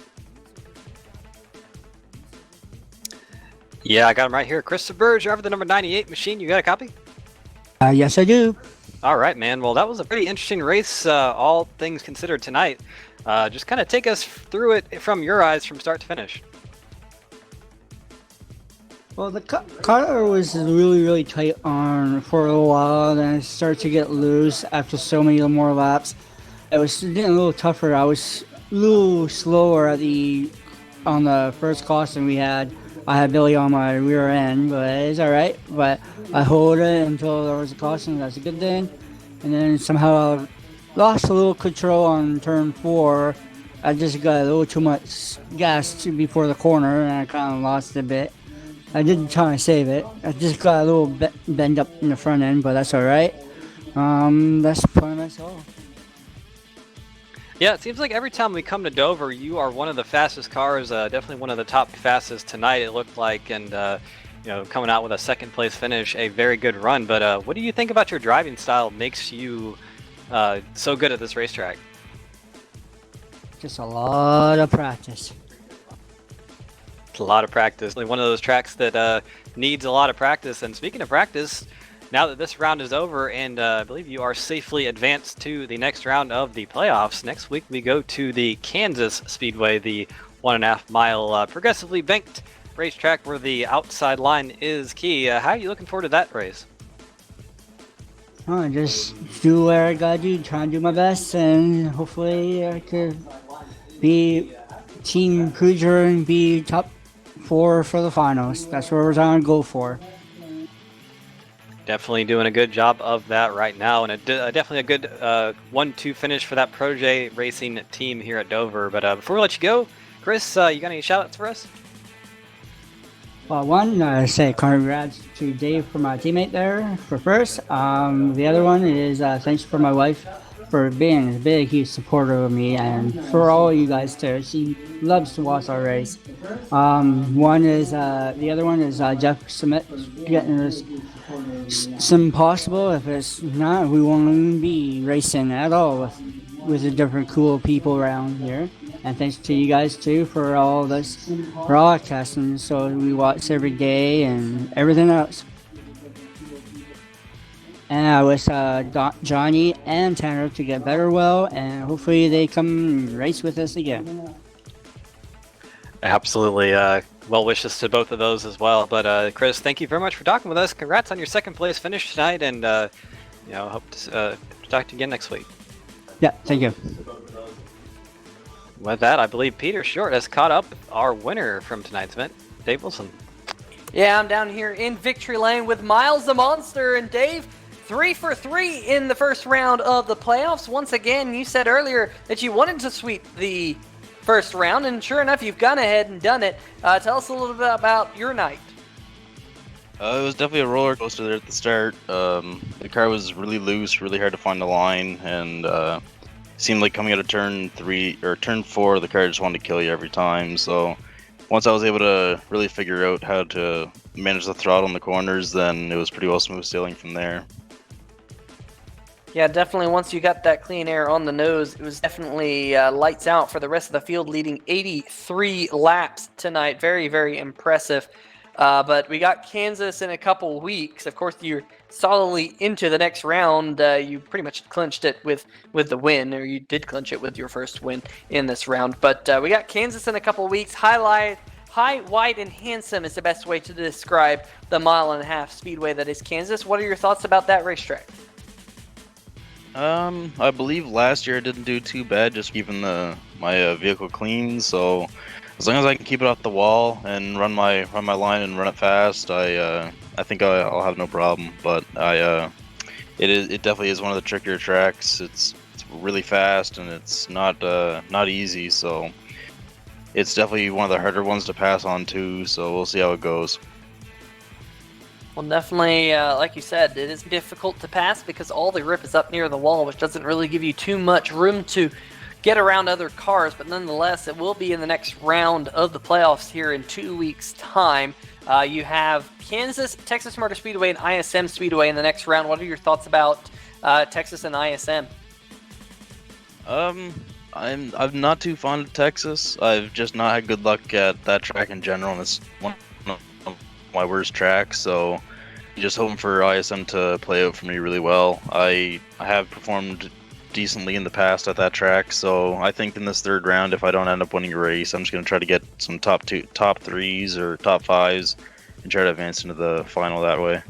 Yeah, I got him right here. Christopher Burge, driver the number 98 machine. You got a copy? Yes, I do. All right, man. Well, that was a pretty interesting race, all things considered tonight. Just kind of take us through it from your eyes from start to finish. Well, the car was really, really tight for a little while, then it started to get loose after so many more laps. It was getting a little tougher. I was a little slower on the first caution we had. I had Billy on my rear end, but it's all right. But I hold it until there was a caution. That's a good thing. And then somehow I lost a little control on turn 4. I just got a little too much gas before the corner, and I kind of lost a bit. I did try to save it. I just got a little bend up in the front end, but that's all right. That's pretty much all. Yeah, it seems like every time we come to Dover, you are one of the fastest cars, definitely one of the top fastest tonight, it looked like, and coming out with a 2nd place finish, a very good run. But what do you think about your driving style makes you so good at this racetrack? Just a lot of practice. It's a lot of practice. One of those tracks that needs a lot of practice. And speaking of practice, now that this round is over, and I believe you are safely advanced to the next round of the playoffs, next week we go to the Kansas Speedway, the 1.5 mile progressively banked racetrack where the outside line is key. How are you looking forward to that race? Just do what I gotta do, try and do my best, and hopefully I could be team cruiser and be top 4 for the finals. That's what we're trying to go for. Definitely doing a good job of that right now, and definitely a good 1-2 finish for that Protege Racing team here at Dover. But before we let you go, Chris, you got any shout-outs for us? Well, one, I say congrats to Dave for my teammate there for first. The other one is thanks for my wife for being a big, huge supporter of me, and for all you guys too. She loves to watch our race. The other one is Jeff Smith getting this SimPossible. If it's not, we won't even be racing at all with the different cool people around here. And thanks to you guys too for all this broadcasting, so we watch every day and everything else. And I wish Johnny and Tanner to get better well, and hopefully they come race with us again. Absolutely. Well wishes to both of those as well. But Chris, thank you very much for talking with us. Congrats on your second place finish tonight, and hope to talk to you again next week. Yeah, thank you. With that, I believe Peter Short has caught up with our winner from tonight's event, Dave Wilson. Yeah, I'm down here in victory lane with Miles the Monster, and Dave, 3 for 3 in the first round of the playoffs. Once again, you said earlier that you wanted to sweep the first round, and sure enough, you've gone ahead and done it. Tell us a little bit about your night. It was definitely a roller coaster there at the start. The car was really loose, really hard to find the line, and seemed like coming out of turn 3 or turn 4, the car just wanted to kill you every time. So once I was able to really figure out how to manage the throttle in the corners, then it was pretty well smooth sailing from there. Yeah, definitely once you got that clean air on the nose, it was definitely lights out for the rest of the field, leading 83 laps tonight. Very, very impressive. But we got Kansas in a couple weeks. Of course, you're solidly into the next round. You pretty much clinched it with the win, or you did clinch it with your first win in this round. But we got Kansas in a couple weeks. High, wide, and handsome is the best way to describe the 1.5 mile speedway that is Kansas. What are your thoughts about that racetrack? I believe last year I didn't do too bad, just keeping my vehicle clean. So as long as I can keep it off the wall and run my line and run it fast, I think I'll have no problem. But it definitely is one of the trickier tracks. It's really fast and it's not easy. So it's definitely one of the harder ones to pass on too. So we'll see how it goes. Well, definitely, like you said, it is difficult to pass because all the grip is up near the wall, which doesn't really give you too much room to get around other cars. But nonetheless, it will be in the next round of the playoffs here in 2 weeks' time. You have Kansas, Texas Motor Speedway, and ISM Speedway in the next round. What are your thoughts about Texas and ISM? I'm not too fond of Texas. I've just not had good luck at that track in general, and it's one of my worst tracks. So just hoping for ISM to play out for me really well. I have performed decently in the past at that track, so I think in this third round, if I don't end up winning a race, I'm just going to try to get some top 3s or top 5s and try to advance into the final that way.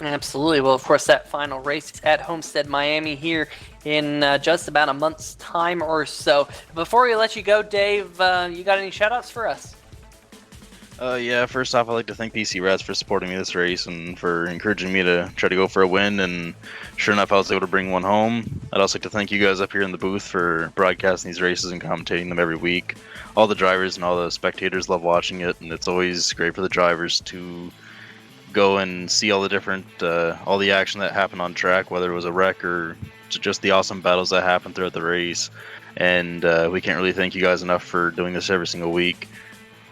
Absolutely. Well, of course, that final race is at Homestead, Miami here in just about a month's time or so. Before we let you go, Dave, you got any shout-outs for us? Yeah, first off, I'd like to thank PC Rats for supporting me this race and for encouraging me to try to go for a win, and sure enough, I was able to bring one home. I'd also like to thank you guys up here in the booth for broadcasting these races and commentating them every week. All the drivers and all the spectators love watching it, and it's always great for the drivers to go and see all the different, all the action that happened on track, whether it was a wreck or just the awesome battles that happened throughout the race. And we can't really thank you guys enough for doing this every single week.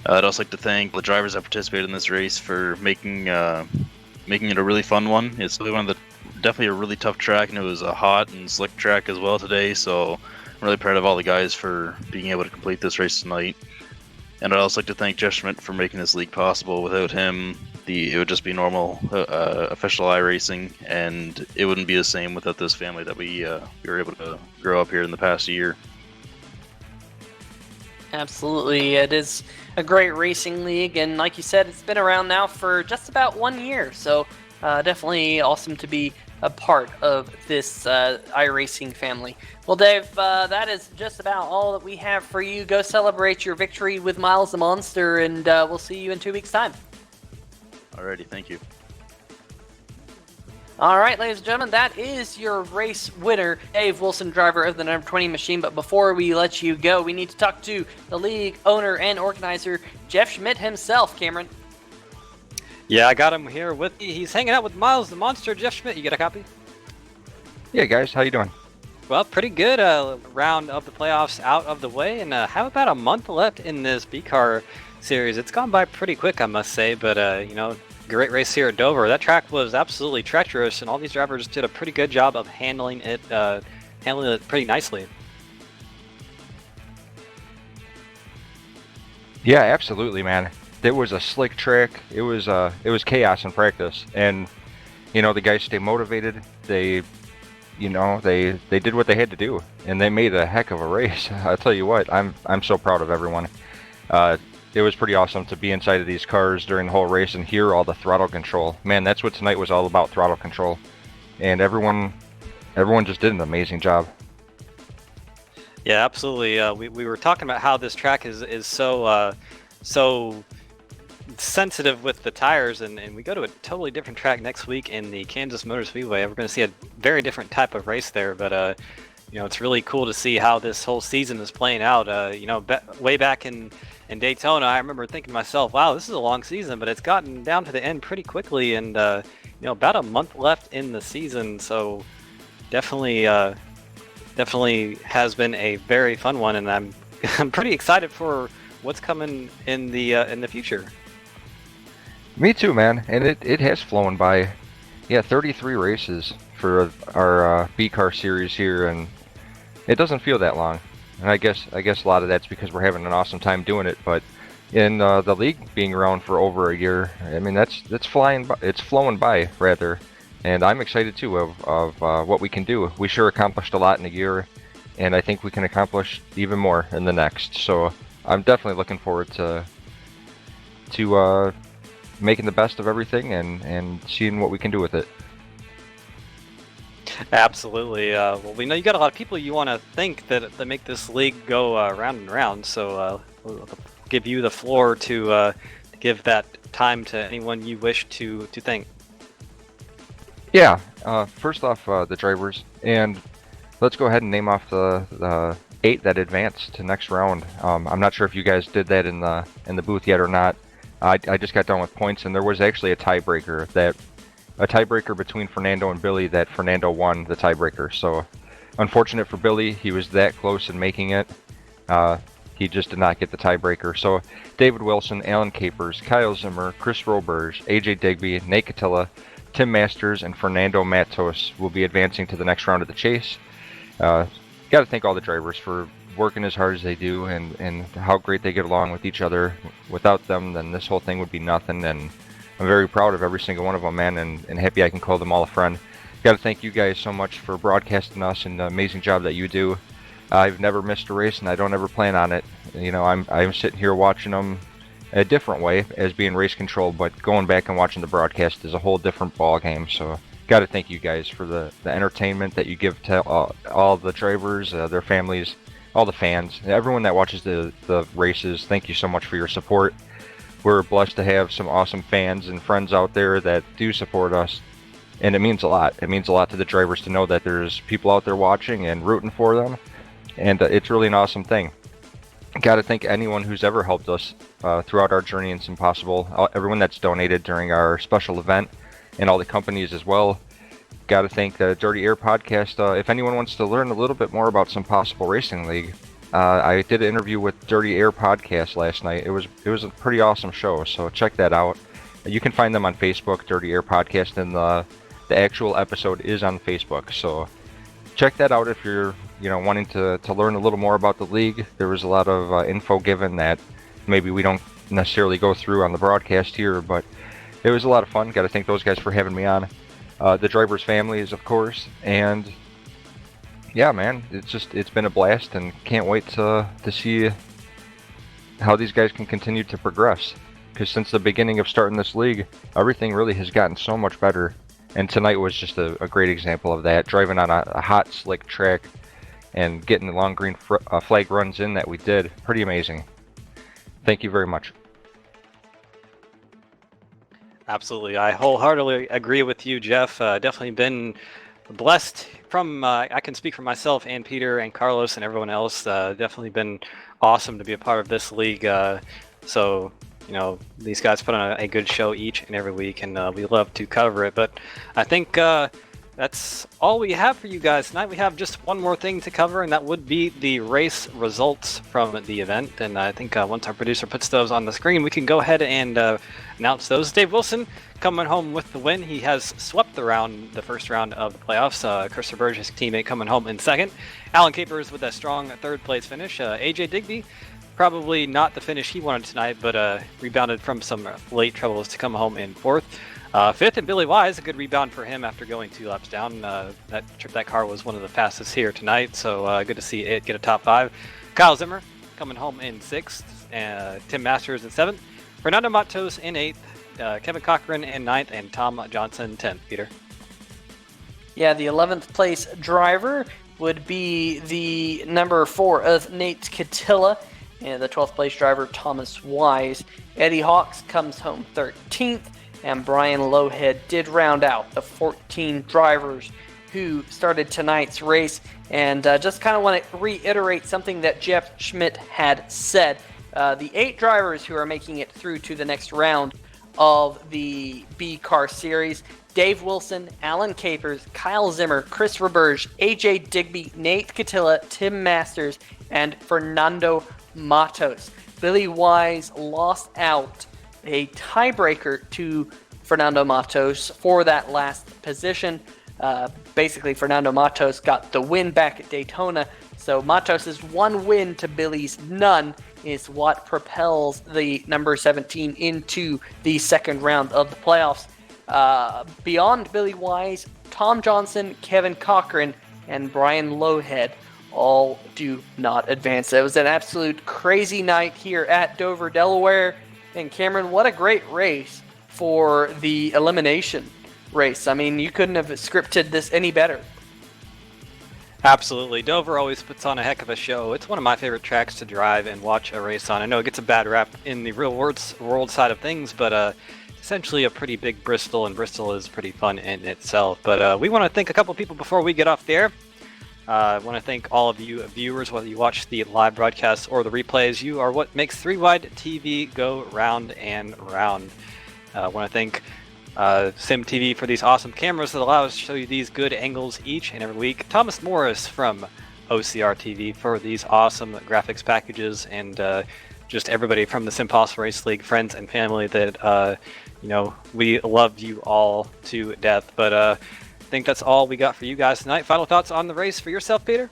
I'd also like to thank the drivers that participated in this race for making it a really fun one. It's really definitely a really tough track, and it was a hot and slick track as well today. So I'm really proud of all the guys for being able to complete this race tonight. And I'd also like to thank Jeff Schmidt for making this league possible. Without him, it would just be normal official iRacing, and it wouldn't be the same without this family that we were able to grow up here in the past year. Absolutely, it is a great racing league, and like you said, it's been around now for just about 1 year, so definitely awesome to be a part of this iRacing family. Well, Dave, that is just about all that we have for you. Go celebrate your victory with Miles the Monster, and we'll see you in 2 weeks' time. Alrighty, thank you. All right, ladies and gentlemen, that is your race winner, Dave Wilson, driver of the number 20 machine. But before we let you go, we need to talk to the league owner and organizer, Jeff Schmidt himself. Cameron. Yeah, I got him here with me. He's hanging out with Miles the Monster. Jeff Schmidt, you get a copy? Yeah, guys, how you doing? Well, pretty good. Round of the playoffs out of the way, and have about a month left in this B-Car series. It's gone by pretty quick, I must say, but you know, great race here at Dover. That track was absolutely treacherous, and all these drivers did a pretty good job of handling it pretty nicely. Yeah, absolutely, man. It was a slick track. It was chaos in practice, and you know the guys stay motivated. They did what they had to do, and they made a heck of a race. I'll tell you what, I'm so proud of everyone. It was pretty awesome to be inside of these cars during the whole race and hear all the throttle control. Man, that's what tonight was all about, throttle control. And everyone just did an amazing job. Yeah, absolutely. We were talking about how this track is so sensitive with the tires, and we go to a totally different track next week in the Kansas Motor Speedway. We're going to see a very different type of race there, but you know, it's really cool to see how this whole season is playing out. You know, way back in Daytona, I remember thinking to myself, wow, this is a long season, but it's gotten down to the end pretty quickly, and you know, about a month left in the season, so definitely has been a very fun one, and I'm pretty excited for what's coming in the future. Me too, man. And it has flown by. Yeah, 33 races for our B-Car series here, and it doesn't feel that long. And I guess a lot of that's because we're having an awesome time doing it. But in the league being around for over a year, I mean that's flying by, it's flowing by rather. And I'm excited too of what we can do. We sure accomplished a lot in a year, and I think we can accomplish even more in the next. So I'm definitely looking forward to making the best of everything and seeing what we can do with it. Absolutely. Well, we know you got a lot of people you want to thank that make this league go round and round. So we'll give you the floor to give that time to anyone you wish to thank. Yeah. First off, the drivers, and let's go ahead and name off the 8 that advanced to next round. I'm not sure if you guys did that in the booth yet or not. I just got done with points, and there was actually a tiebreaker between Fernando and Billy that Fernando won the tiebreaker. So unfortunate for Billy, he was that close in making it. He just did not get the tiebreaker. So David Wilson, Alan Capers, Kyle Zimmer, Chris Roberge, AJ Digby, Nate Catilla, Tim Masters, and Fernando Matos will be advancing to the next round of the chase. Got to thank all the drivers for working as hard as they do and how great they get along with each other. Without them, then this whole thing would be nothing, and I'm very proud of every single one of them, man, and happy I can call them all a friend. Got to thank you guys so much for broadcasting us and the amazing job that you do. I've never missed a race, and I don't ever plan on it. You know, I'm sitting here watching them a different way as being race control, but going back and watching the broadcast is a whole different ball game. So got to thank you guys for the entertainment that you give to all the drivers, their families, all the fans, everyone that watches the races. Thank you so much for your support. We're blessed to have some awesome fans and friends out there that do support us, and it means a lot. It means a lot to the drivers to know that there's people out there watching and rooting for them, and it's really an awesome thing. Got to thank anyone who's ever helped us throughout our journey in SimPossible, everyone that's donated during our special event, and all the companies as well. Got to thank the Dirty Air podcast. If anyone wants to learn a little bit more about SimPossible Racing League, I did an interview with Dirty Air podcast last night. It was a pretty awesome show, so check that out. You can find them on Facebook, Dirty Air podcast, and the actual episode is on Facebook. So check that out if you're wanting to learn a little more about the league. There was a lot of info given that maybe we don't necessarily go through on the broadcast here, but it was a lot of fun. Got to thank those guys for having me on. The drivers' families, of course, and yeah, man, it's been a blast, and can't wait to see how these guys can continue to progress. Because since the beginning of starting this league, everything really has gotten so much better. And tonight was just a great example of that. Driving on a hot, slick track and getting the long green flag runs in that we did. Pretty amazing. Thank you very much. Absolutely. I wholeheartedly agree with you, Jeff. Definitely been blessed from, I can speak for myself and Peter and Carlos and everyone else. Definitely been awesome to be a part of this league. So, you know, these guys put on a good show each and every week, and we love to cover it. But I think that's all we have for you guys tonight. We have just one more thing to cover, and that would be the race results from the event. And I think once our producer puts those on the screen, we can go ahead and announce those. Dave Wilson coming home with the win. He has swept the first round of the playoffs. Christopher Burge, his teammate, coming home in second. Alan Capers with a strong third place finish. AJ Digby, probably not the finish he wanted tonight, but rebounded from some late troubles to come home in fourth. Fifth, and Billy Wise, a good rebound for him after going 2 laps down. That car was one of the fastest here tonight, so good to see it get a top 5. Kyle Zimmer coming home in 6th, Tim Masters in 7th, Fernando Matos in 8th, Kevin Cochran in 9th, and Tom Johnson 10th. Peter? Yeah, the 11th place driver would be the number 4 of Nate Catilla, and the 12th place driver, Thomas Wise. Eddie Hawks comes home 13th, and Brian Lowhead did round out the 14 drivers who started tonight's race. And just kind of want to reiterate something that Jeff Schmidt had said. The 8 drivers who are making it through to the next round of the B Car Series: Dave Wilson, Alan Capers, Kyle Zimmer, Chris Roberge, AJ Digby, Nate Catilla, Tim Masters, and Fernando Matos. Billy Wise lost out a tiebreaker to Fernando Matos for that last position. Basically, Fernando Matos got the win back at Daytona, so Matos' 1 win to Billy's none is what propels the number 17 into the second round of the playoffs. Beyond Billy Wise, Tom Johnson, Kevin Cochran, and Brian Lowhead all do not advance. It was an absolute crazy night here at Dover, Delaware. And Cameron, what a great race for the elimination race. I mean, you couldn't have scripted this any better. Absolutely. Dover always puts on a heck of a show. It's one of my favorite tracks to drive and watch a race on. I know it gets a bad rap in the real world side of things, but essentially a pretty big Bristol, and Bristol is pretty fun in itself. But we want to thank a couple people before we get off the air. I want to thank all of you viewers, whether you watch the live broadcasts or the replays. You are what makes 3Wide TV go round and round. I want to thank SimTV for these awesome cameras that allow us to show you these good angles each and every week. Thomas Morris from OCR TV for these awesome graphics packages, and just everybody from the SimPossible Race League, friends and family that, we love you all to death. But I think that's all we got for you guys tonight. Final thoughts on the race for yourself, Peter?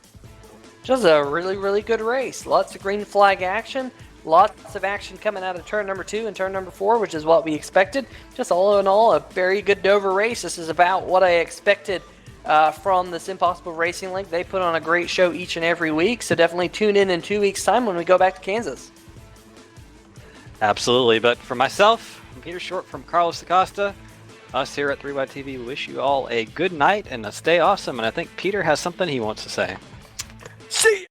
Just a really, really good race. Lots of green flag action. Lots of action coming out of turn number 2 and turn number 4, which is what we expected. Just all in all, a very good Dover race. This is about what I expected from the SimPossible Racing League. They put on a great show each and every week, so definitely tune in 2 weeks' time when we go back to Kansas. Absolutely. But for myself, I'm Peter Short from Carlos Acosta. Us here at 3Wide TV wish you all a good night and stay awesome. And I think Peter has something he wants to say. See ya!